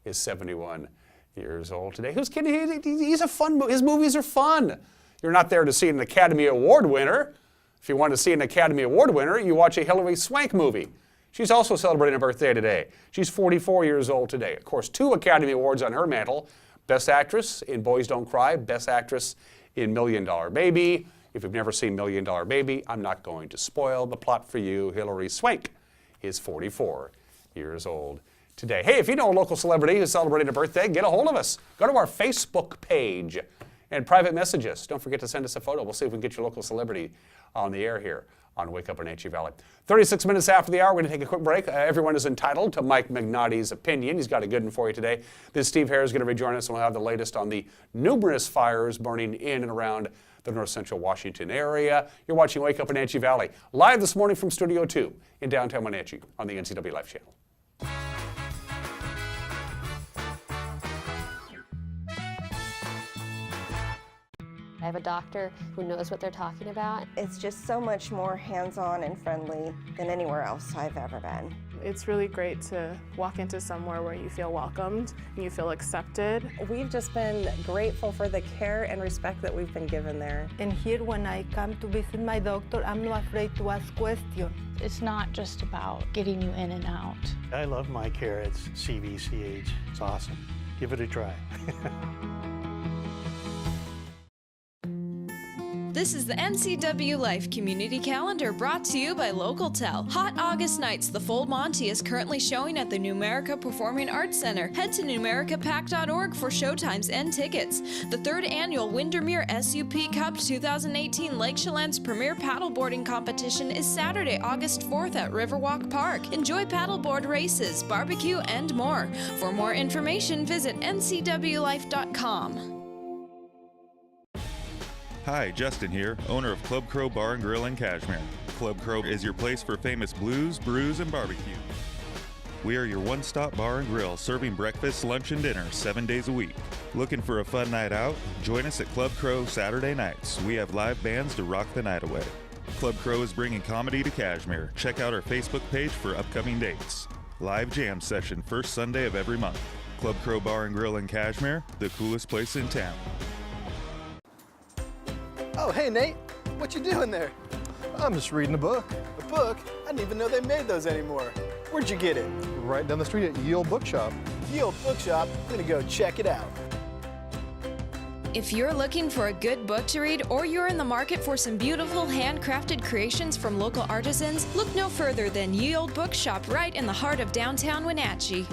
is 71 years old today. Who's kidding? He's a fun movie. His movies are fun. You're not there to see an Academy Award winner. If you want to see an Academy Award winner, you watch a Hilary Swank movie. She's also celebrating a birthday today. She's 44 years old today. Of course, 2 Academy Awards on her mantle. Best Actress in Boys Don't Cry, Best Actress in $1 Million Baby. If you've never seen $1 Million Baby, I'm not going to spoil the plot for you. Hilary Swank is 44 years old today. Hey, if you know a local celebrity who's celebrating a birthday, get a hold of us. Go to our Facebook page and private message us. Don't forget to send us a photo. We'll see if we can get your local celebrity on the air here on Wake Up Wenatchee Valley. 36 minutes after the hour, we're going to take a quick break. Everyone is entitled to Mike Magnotti's opinion. He's got a good one for you today. Then Steve Hair is going to rejoin us, and we'll have the latest on the numerous fires burning in and around the north central Washington area. You're watching Wake Up Wenatchee Valley, live this morning from Studio 2 in downtown Wenatchee on the NCW Life Channel. I have a doctor who knows what they're talking about. It's just so much more hands-on and friendly than anywhere else I've ever been. It's really great to walk into somewhere where you feel welcomed and you feel accepted. We've just been grateful for the care and respect that we've been given there. And here when I come to visit my doctor, I'm not afraid to ask questions. It's not just about getting you in and out. I love my care at CVCH. It's awesome. Give it a try. This is the NCW Life Community Calendar brought to you by LocalTel. Hot August Nights, the Full Monty is currently showing at the Numerica Performing Arts Center. Head to numericapac.org for showtimes and tickets. The 3rd Annual Windermere SUP Cup 2018 Lake Chelan's premier paddleboarding competition is Saturday, August 4th at Riverwalk Park. Enjoy paddleboard races, barbecue, and more. For more information, visit ncwlife.com. Hi, Justin here, owner of Club Crow Bar and Grill in Cashmere. Club Crow is your place for famous blues, brews, and barbecue. We are your one-stop bar and grill, serving breakfast, lunch, and dinner 7 days a week. Looking for a fun night out? Join us at Club Crow Saturday nights. We have live bands to rock the night away. Club Crow is bringing comedy to Cashmere. Check out our Facebook page for upcoming dates. Live jam session first Sunday of every month. Club Crow Bar and Grill in Cashmere, the coolest place in town. Oh, hey, Nate. What you doing there? I'm just reading a book. A book? I didn't even know they made those anymore. Where'd you get it? Right down the street at Yield Bookshop. Yield Bookshop? I'm gonna go check it out. If you're looking for a good book to read, or you're in the market for some beautiful handcrafted creations from local artisans, look no further than Yield Bookshop right in the heart of downtown Wenatchee.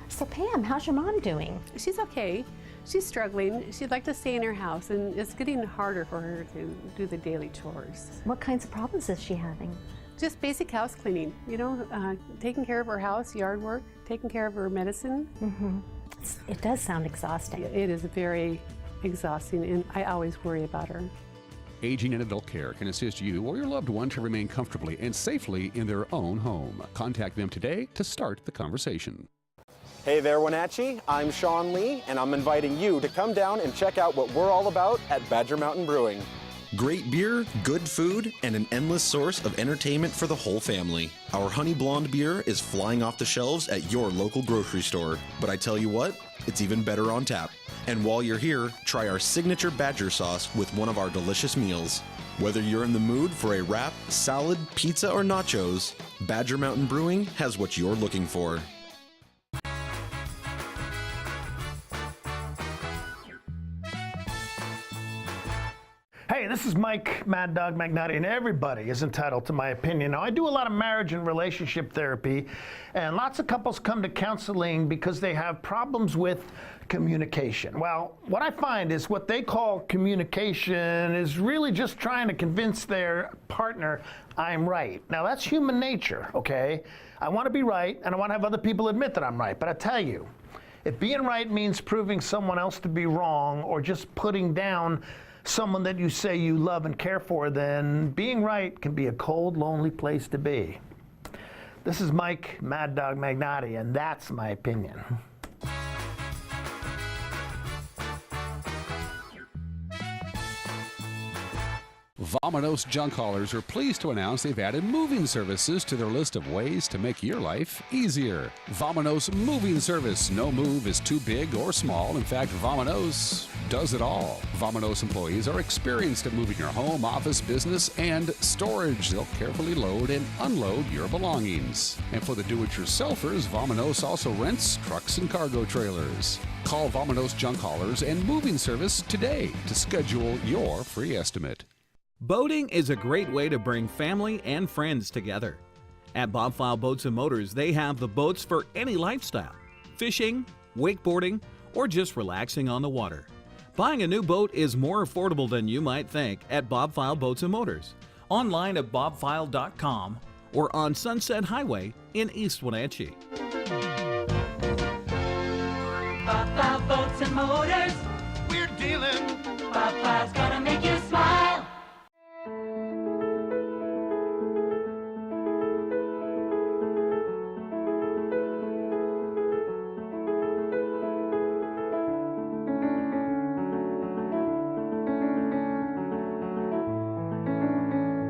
So Pam, how's your mom doing? She's okay. She's struggling. She'd like to stay in her house, and it's getting harder for her to do the daily chores. What kinds of problems is she having? Just basic house cleaning, you know, taking care of her house, yard work, taking care of her medicine. Mm-hmm. It does sound exhausting. It is very exhausting, and I always worry about her. Aging in Adult Care can assist you or your loved one to remain comfortably and safely in their own home. Contact them today to start the conversation. Hey there, Wenatchee. I'm Sean Lee, and I'm inviting you to come down and check out what we're all about at Badger Mountain Brewing. Great beer, good food, and an endless source of entertainment for the whole family. Our Honey Blonde beer is flying off the shelves at your local grocery store. But I tell you what, it's even better on tap. And while you're here, try our signature Badger sauce with one of our delicious meals. Whether you're in the mood for a wrap, salad, pizza, or nachos, Badger Mountain Brewing has what you're looking for. Hey, this is Mike Mad Dog Magnotti, and everybody is entitled to my opinion. Now, I do a lot of marriage and relationship therapy, and lots of couples come to counseling because they have problems with communication. Well, what I find is what they call communication is really just trying to convince their partner, I'm right. Now, that's human nature, okay? I want to be right, and I want to have other people admit that I'm right, but I tell you, if being right means proving someone else to be wrong or just putting down someone that you say you love and care for, then being right can be a cold, lonely place to be. This is Mike Mad Dog Magnotti, and that's my opinion. Vamanos junk haulers are pleased to announce they've added moving services to their list of ways to make your life easier. Vamanos Moving Service. No move is too big or small. In fact, Vamanos does it all. Vamanos employees are experienced at moving your home, office, business, and storage. They'll carefully load and unload your belongings. And for the do-it-yourselfers, Vamanos also rents trucks and cargo trailers. Call Vamanos Junk Haulers and Moving Service today to schedule your free estimate. Boating is a great way to bring family and friends together. At Bob File Boats and Motors, they have the boats for any lifestyle: fishing, wakeboarding, or just relaxing on the water. Buying a new boat is more affordable than you might think at Bob File Boats and Motors. Online at bobfile.com or on Sunset Highway in East Wenatchee. Bob File Boats and Motors, we're dealing. Bob File's gonna make you smile.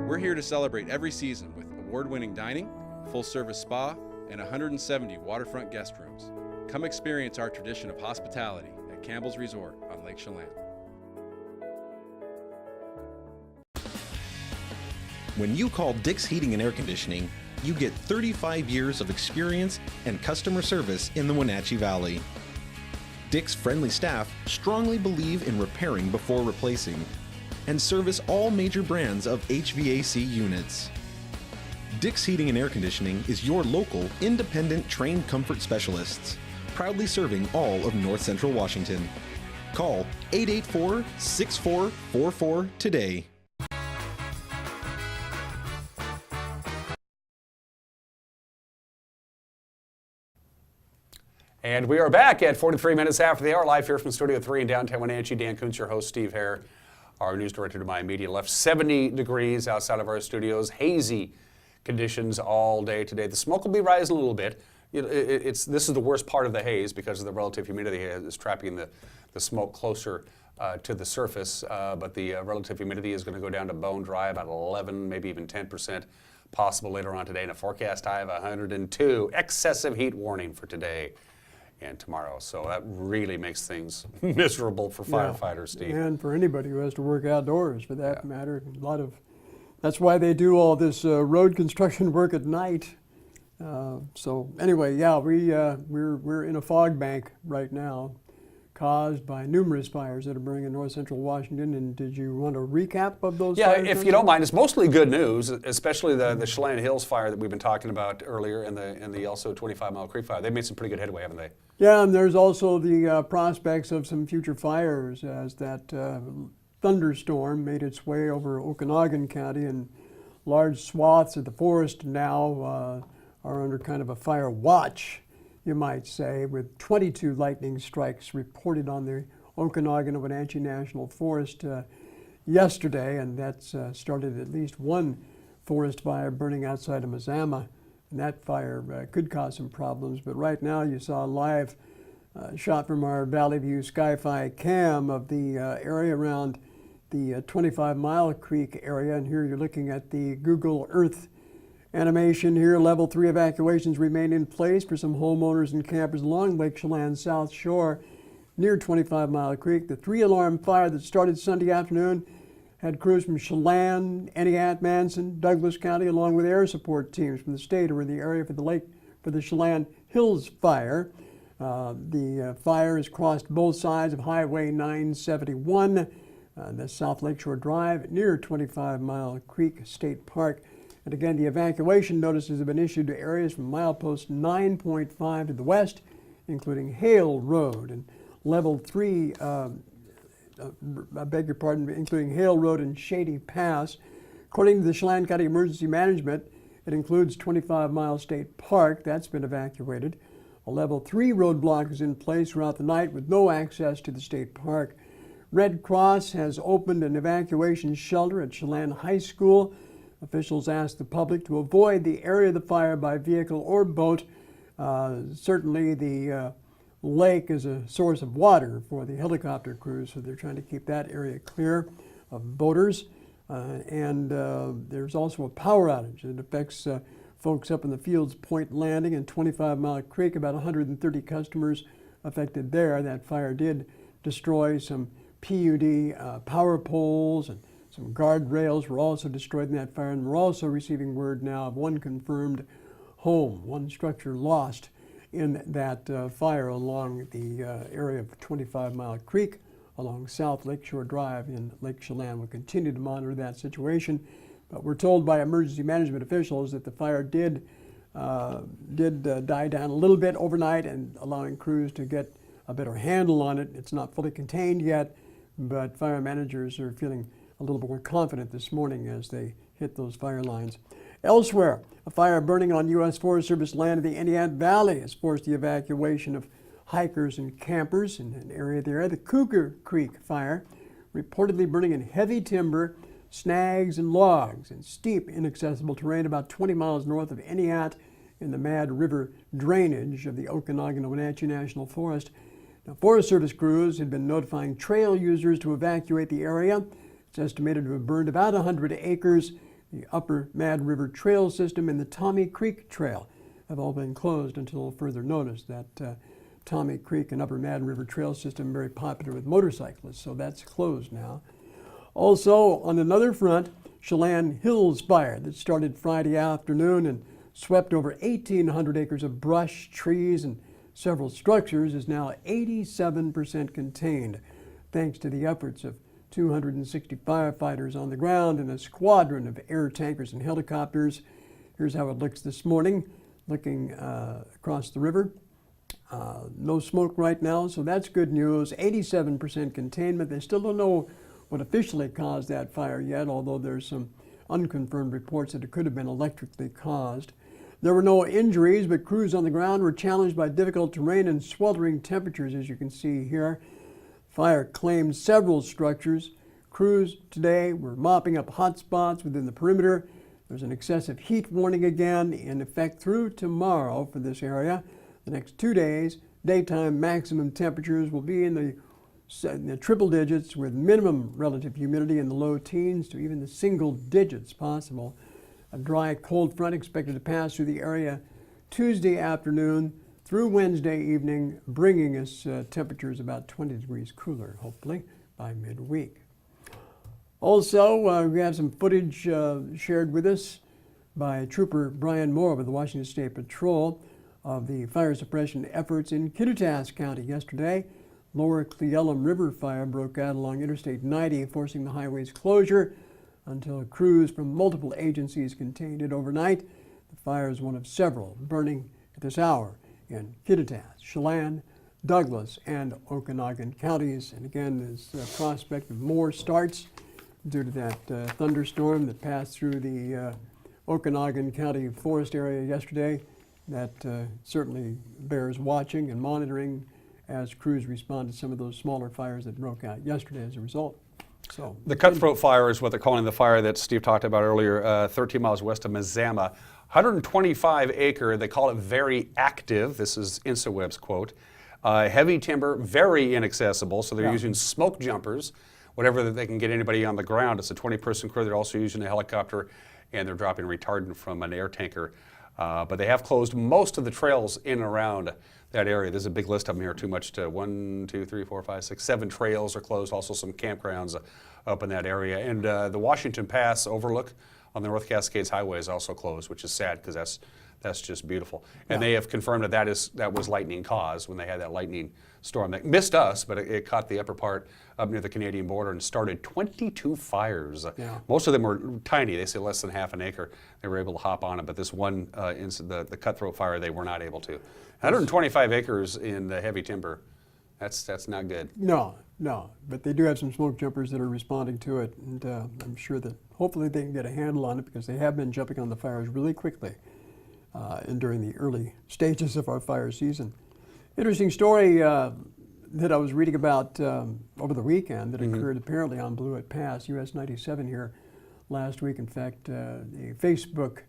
We're here to celebrate every season with award-winning dining, full-service spa, and 170 waterfront guest rooms. Come experience our tradition of hospitality at Campbell's Resort on Lake Chelan. When you call Dick's Heating and Air Conditioning, you get 35 years of experience and customer service in the Wenatchee Valley. Dick's friendly staff strongly believe in repairing before replacing and service all major brands of HVAC units. Dick's Heating and Air Conditioning is your local, independent, trained comfort specialists, proudly serving all of North Central Washington. Call 884-6444 today. And we are back at 43 minutes after the hour, live here from Studio 3 in downtown Wenatchee. Dan Kuntz, your host, Steve Hair, our news director to my immediate left. 70 degrees outside of our studios, hazy conditions all day today. The smoke will be rising a little bit. This is the worst part of the haze because of the relative humidity is trapping the smoke closer to the surface. But the relative humidity is going to go down to bone dry, about 11, maybe even 10% possible later on today. And a forecast high of 102. Excessive heat warning for today and tomorrow. So that really makes things miserable for firefighters, Steve. And for anybody who has to work outdoors, for that matter. That's why they do all this road construction work at night. So anyway, we're in a fog bank right now, caused by numerous fires that are burning in north central Washington. And did you want a recap of those fires? Yeah, if you don't mind. It's mostly good news, especially the Chelan Hills fire that we've been talking about earlier, and the also 25 Mile Creek fire. They've made some pretty good headway, haven't they? Yeah, and there's also the prospects of some future fires as that thunderstorm made its way over Okanagan County, and large swaths of the forest now are under kind of a fire watch, you might say, with 22 lightning strikes reported on the Okanagan and Wenatchee National Forest yesterday, and that's started at least one forest fire burning outside of Mazama, and that fire could cause some problems. But right now you saw a live shot from our Valley View Sky-Fi cam of the area around the 25 Mile Creek area. And here you're looking at the Google Earth animation here. Level 3 evacuations remain in place for some homeowners and campers along Lake Chelan's south shore near 25 Mile Creek. The 3-alarm fire that started Sunday afternoon had crews from Chelan, Entiat, Manson, Douglas County, along with air support teams from the state who were in the area for the Chelan Hills fire. The fire has crossed both sides of Highway 971, the South Lakeshore Drive near 25 Mile Creek State Park. And again, the evacuation notices have been issued to areas from milepost 9.5 to the west, including Hale Road, and level 3, I beg your pardon, including Hale Road and Shady Pass. According to the Chelan County Emergency Management, it includes 25 Mile State Park. That's been evacuated. A level 3 roadblock is in place throughout the night with no access to the state park. Red Cross has opened an evacuation shelter at Chelan High School. Officials asked the public to avoid the area of the fire by vehicle or boat. Certainly the lake is a source of water for the helicopter crews, so they're trying to keep that area clear of boaters. There's also a power outage that affects folks up in the Fields Point Landing and 25 Mile Creek. About 130 customers affected there. That fire did destroy some PUD power poles, and some guardrails were also destroyed in that fire. And we're also receiving word now of one confirmed home, one structure lost in that fire along the area of 25 Mile Creek along South Lakeshore Drive in Lake Chelan. We'll continue to monitor that situation, but we're told by emergency management officials that the fire did die down a little bit overnight, and allowing crews to get a better handle on it. It's not fully contained yet, but fire managers are feeling a little more confident this morning as they hit those fire lines. Elsewhere, a fire burning on U.S. Forest Service land in the Entiat Valley has forced the evacuation of hikers and campers in an area there. The Cougar Creek fire, reportedly burning in heavy timber, snags, and logs in steep, inaccessible terrain about 20 miles north of Entiat in the Mad River drainage of the Okanagan-Wenatchee National Forest. Now, Forest Service crews had been notifying trail users to evacuate the area. It's estimated to have burned about 100 acres. The Upper Mad River Trail System and the Tommy Creek Trail have all been closed until further notice. That Tommy Creek and Upper Mad River Trail System very popular with motorcyclists, so that's closed now. Also, on another front, Chelan Hills fire that started Friday afternoon and swept over 1,800 acres of brush, trees, and several structures is now 87% contained, thanks to the efforts of 260 firefighters on the ground and a squadron of air tankers and helicopters. Here's how it looks this morning, looking across the river. No smoke right now, so that's good news. 87% containment. They still don't know what officially caused that fire yet, although there's some unconfirmed reports that it could have been electrically caused. There were no injuries, but crews on the ground were challenged by difficult terrain and sweltering temperatures, as you can see here. Fire claimed several structures. Crews today were mopping up hot spots within the perimeter. There's an excessive heat warning again in effect through tomorrow for this area. The next 2 days, daytime maximum temperatures will be in the triple digits, with minimum relative humidity in the low teens to even the single digits possible. A dry, cold front expected to pass through the area Tuesday afternoon through Wednesday evening, bringing us temperatures about 20 degrees cooler, hopefully, by midweek. Also, we have some footage shared with us by Trooper Brian Moore of the Washington State Patrol of the fire suppression efforts in Kittitas County yesterday. Lower Cle River fire broke out along Interstate 90, forcing the highway's closure until crews from multiple agencies contained it overnight. The fire is one of several burning at this hour in Kittitas, Chelan, Douglas, and Okanagan counties. And again, there's a prospect of more starts due to that thunderstorm that passed through the Okanagan County forest area yesterday. That certainly bears watching and monitoring as crews respond to some of those smaller fires that broke out yesterday as a result. So the Cutthroat Fire is what they're calling the fire that Steve talked about earlier, 13 miles west of Mazama. 125 acre, they call it very active. This is InstaWeb's quote. Heavy timber, very inaccessible, so they're using smoke jumpers, whatever that they can get anybody on the ground. It's a 20-person crew. They're also using a helicopter, and they're dropping retardant from an air tanker. But they have closed most of the trails in and around that area. There's a big list of them here, too much to 1, 2, 3, 4, 5, 6, 7 trails are closed, also some campgrounds up in that area. And the Washington Pass overlook on the North Cascades Highway is also closed, which is sad because that's just beautiful. And they have confirmed that was lightning caused when they had that lightning storm that missed us, but it caught the upper part up near the Canadian border and started 22 fires. Yeah. Most of them were tiny. They say less than half an acre. They were able to hop on it, but this one incident, the Cutthroat fire, they were not able to. 125 acres in the heavy timber. That's not good. No, but they do have some smoke jumpers that are responding to it, and I'm sure that hopefully they can get a handle on it because they have been jumping on the fires really quickly and during the early stages of our fire season. Interesting story that I was reading about over the weekend that occurred apparently on Blewett Pass, US 97 here last week. In fact, a Facebook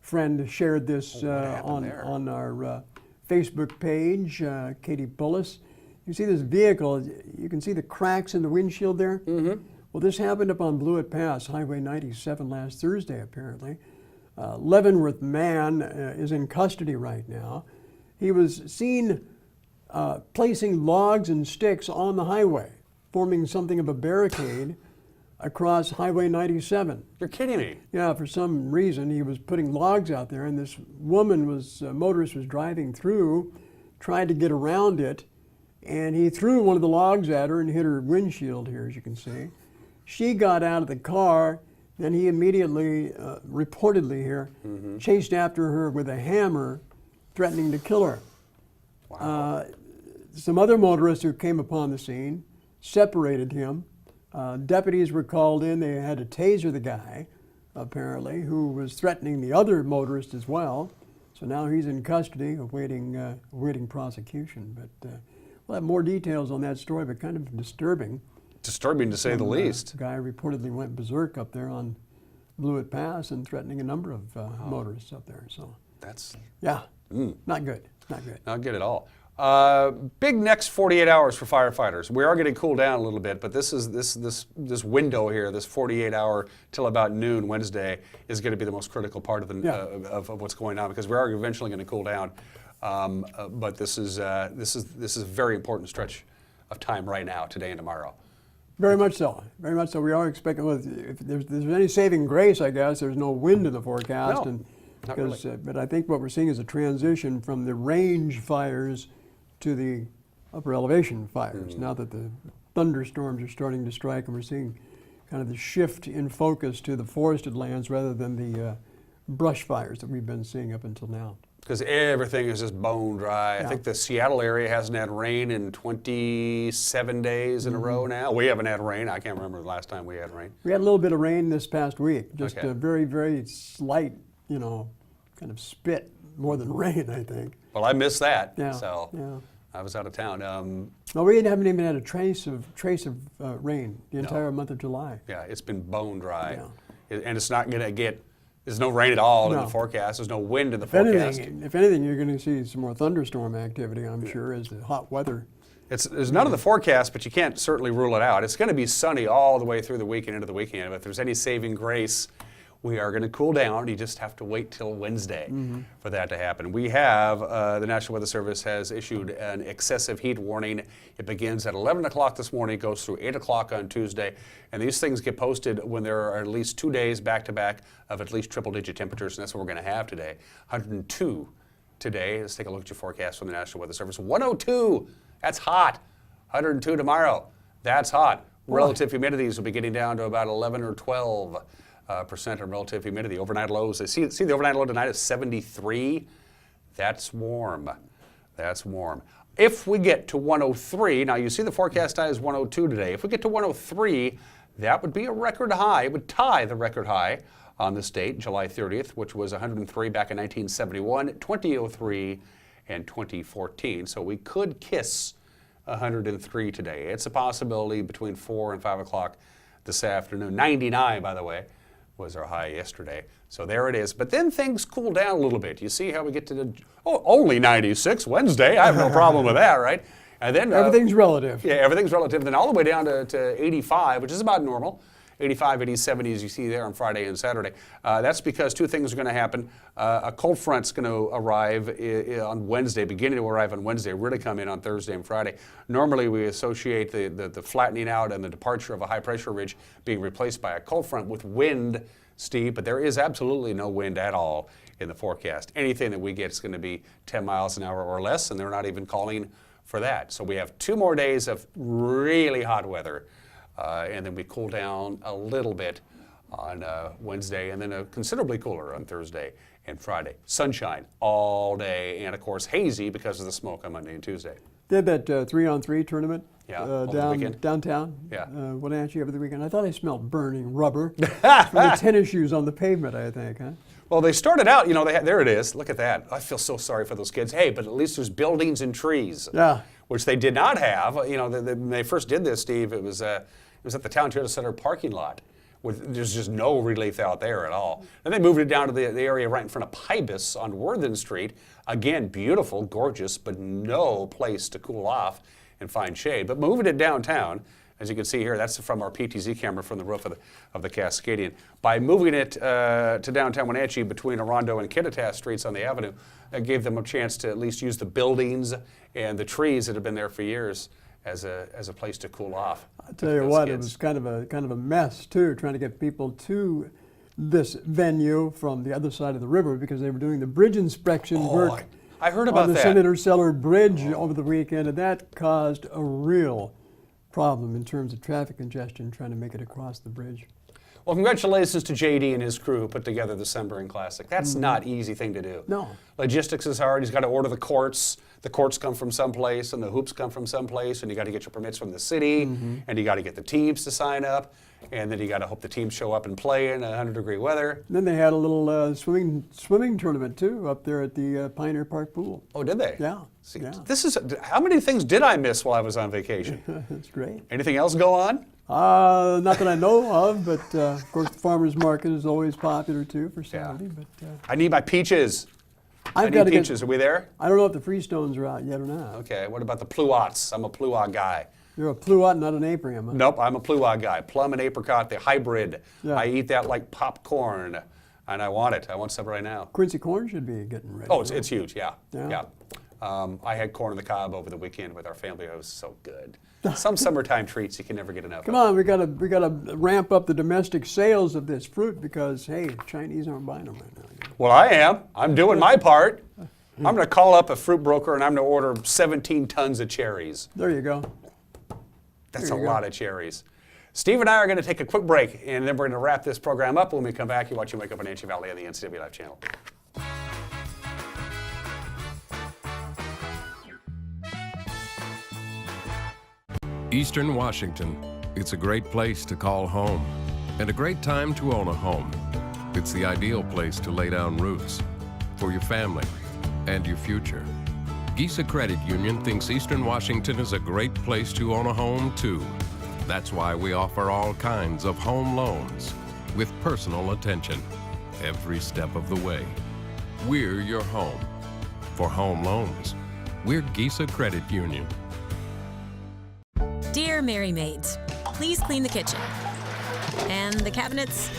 friend shared this on our Facebook page, Katie Bullis. You see this vehicle, you can see the cracks in the windshield there? Well, this happened up on Blewett Pass, Highway 97 last Thursday, apparently. Leavenworth man is in custody right now. He was seen placing logs and sticks on the highway, forming something of a barricade across Highway 97. You're kidding me. Yeah, for some reason he was putting logs out there, and this woman motorist was driving through, tried to get around it, and he threw one of the logs at her and hit her windshield here, as you can see. She got out of the car, then he immediately, reportedly here, chased after her with a hammer, threatening to kill her. Wow. Some other motorists who came upon the scene separated him. Deputies were called in. They had to taser the guy, apparently, who was threatening the other motorist as well. So now he's in custody, awaiting prosecution. But we'll have more details on that story, but kind of disturbing. Disturbing to say the least. The guy reportedly went berserk up there on Blewett Pass and threatening a number of motorists up there. So that's not good. Not good. Not good at all. Big next 48 hours for firefighters. We are going to cool down a little bit, but this window here, this 48-hour till about noon Wednesday, is going to be the most critical part of of what's going on because we are eventually going to cool down. But this is a very important stretch of time right now, today and tomorrow. Very much so. Very much so. We are expecting. Well, if there's any saving grace, I guess there's no wind in the forecast, No, not really. But I think what we're seeing is a transition from the range fires to the upper elevation fires. Now that the thunderstorms are starting to strike, and we're seeing kind of the shift in focus to the forested lands rather than the brush fires that we've been seeing up until now. Because everything is just bone dry. I think the Seattle area hasn't had rain in 27 days in a row now. We haven't had rain. I can't remember the last time we had rain. We had a little bit of rain this past week, just a very, very slight, kind of spit more than rain, I think. Well, I missed that, Yeah, so yeah. I was out of town. No, we haven't even had a trace of rain the entire month of July. Yeah, it's been bone dry. And it's not going to get, there's no rain at all in the forecast. There's no wind in the forecast. If anything, you're going to see some more thunderstorm activity, I'm sure, as the hot weather. There's none of the forecast, but you can't certainly rule it out. It's going to be sunny all the way through the weekend into the weekend. But if there's any saving grace, we are going to cool down. You just have to wait till Wednesday for that to happen. We have, the National Weather Service has issued an excessive heat warning. It begins at 11 o'clock this morning, goes through 8 o'clock on Tuesday. And these things get posted when there are at least 2 days back-to-back of at least triple-digit temperatures, and that's what we're going to have today. 102 today. Let's take a look at your forecast from the National Weather Service. 102, that's hot. 102 tomorrow, that's hot. Relative humidities will be getting down to about 11 or 12%. Of relative humidity. Overnight lows, see the overnight low tonight is 73. That's warm. That's warm. If we get to 103, now you see the forecast high is 102 today. If we get to 103, that would be a record high. It would tie the record high on this date, July 30th, which was 103 back in 1971, 2003, and 2014. So we could kiss 103 today. It's a possibility between 4 and 5 o'clock this afternoon. 99, by the way, was our high yesterday. So there it is. But then things cool down a little bit. You see how we get to only 96 Wednesday. I have no problem with that, right? And then everything's relative. Yeah, everything's relative. Then all the way down to 85, which is about normal. 85, 80, 70 as you see there on Friday and Saturday. That's because two things are going to happen. A cold front's going to arrive on Wednesday, beginning to arrive on Wednesday, really come in on Thursday and Friday. Normally we associate the flattening out and the departure of a high pressure ridge being replaced by a cold front with wind, Steve, but there is absolutely no wind at all in the forecast. Anything that we get is going to be 10 miles an hour or less, and they're not even calling for that. So we have 2 more days of really hot weather. And then we cool down a little bit on Wednesday, and then considerably cooler on Thursday and Friday. Sunshine all day, and of course hazy because of the smoke on Monday and Tuesday. They had that 3-on-3 tournament downtown, Wenatchee over the weekend. I thought I smelled burning rubber from the tennis shoes on the pavement, I think, huh? Well, they started out, there it is. Look at that. I feel so sorry for those kids. Hey, but at least there's buildings and trees, which they did not have. When they first did this, Steve, it was at the Town Toyota Center parking lot. There's just no relief out there at all. And they moved it down to the area right in front of Pybus on Worthen Street. Again, beautiful, gorgeous, but no place to cool off and find shade. But moving it downtown, as you can see here, that's from our PTZ camera from the roof of the Cascadian. By moving it to downtown Wenatchee between Orondo and Kittitas Streets on the avenue, it gave them a chance to at least use the buildings and the trees that have been there for years as a place to cool off. I'll tell you what, it was kind of a mess too, trying to get people to this venue from the other side of the river because they were doing the bridge inspection work. I heard about on the that. Senator Seller Bridge over the weekend, and that caused a real problem in terms of traffic congestion trying to make it across the bridge. Well, congratulations to JD and his crew who put together the Sunburn Classic. That's not an easy thing to do. No. Logistics is hard. He's got to order the courts. The courts come from someplace, and the hoops come from someplace, and you got to get your permits from the city, and you got to get the teams to sign up, and then you got to hope the teams show up and play in 100-degree weather. And then they had a little swimming tournament too up there at the Pioneer Park pool. Oh, did they? Yeah. See, how many things did I miss while I was on vacation? That's great. Anything else go on? Not that I know of, but of course the farmers market is always popular too for Saturday. But I need my peaches. I need peaches. Are we there? I don't know if the Freestones are out yet or not. Okay. What about the pluots? I'm a pluot guy. You're a pluot, not an aprium, huh? Nope, I'm a pluot guy. Plum and apricot, the hybrid. Yeah. I eat that like popcorn, and I want it. I want some right now. Quincy corn should be getting ready. Oh, it's huge. Yeah. I had corn on the cob over the weekend with our family. It was so good. Some summertime treats you can never get enough of. Come on, we gotta ramp up the domestic sales of this fruit because hey, Chinese aren't buying them right now. Well, I am. I'm doing my part. I'm going to call up a fruit broker and I'm going to order 17 tons of cherries. There you go. That's a lot of cherries. Steve and I are going to take a quick break, and then we're going to wrap this program up. When we come back, you're watching Wake Up Wenatchee Valley on the NCW Live channel. Eastern Washington. It's a great place to call home and a great time to own a home. It's the ideal place to lay down roots for your family and your future. Gisa Credit Union thinks Eastern Washington is a great place to own a home too. That's why we offer all kinds of home loans with personal attention every step of the way. We're your home. For home loans, we're Gisa Credit Union. Dear Mary Maids, please clean the kitchen, and the cabinets,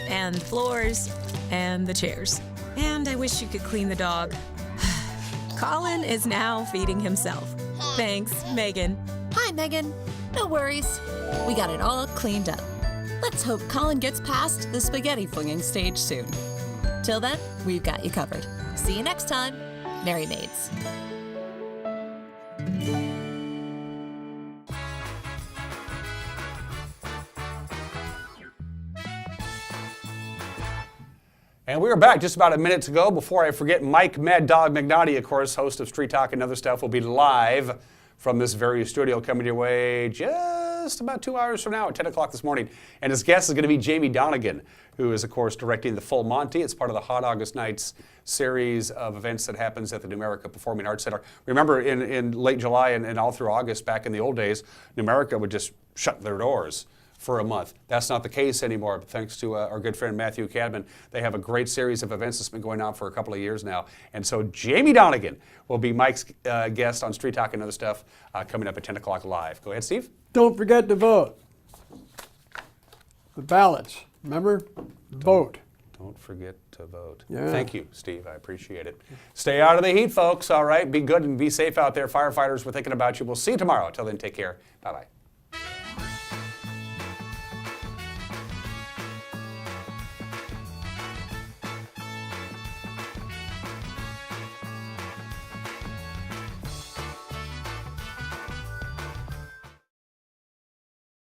and floors, and the chairs. And I wish you could clean the dog. Colin is now feeding himself. Thanks, Megan. Hi, Megan. No worries. We got it all cleaned up. Let's hope Colin gets past the spaghetti flinging stage soon. Till then, we've got you covered. See you next time, Mary Maids. And we are back just about a minute to go. Before I forget, Mike Mad Dog Magnotti, of course, host of Street Talk and Other Stuff, will be live from this very studio coming your way just about 2 hours from now at 10 o'clock this morning. And his guest is going to be Jamie Donegan, who is, of course, directing the Full Monty. It's part of the Hot August Nights series of events that happens at the Numerica Performing Arts Center. Remember, in late July and all through August, back in the old days, Numerica would just shut their doors for a month. That's not the case anymore, but thanks to our good friend Matthew Cadman. They have a great series of events that's been going on for a couple of years now. And so Jamie Donegan will be Mike's guest on Street Talk and Other Stuff coming up at 10 o'clock live. Go ahead, Steve. Don't forget to vote. The ballots, remember? Vote. Don't forget to vote. Yeah. Thank you, Steve. I appreciate it. Stay out of the heat, folks. All right. Be good and be safe out there. Firefighters, we're thinking about you. We'll see you tomorrow. Till then, take care. Bye-bye.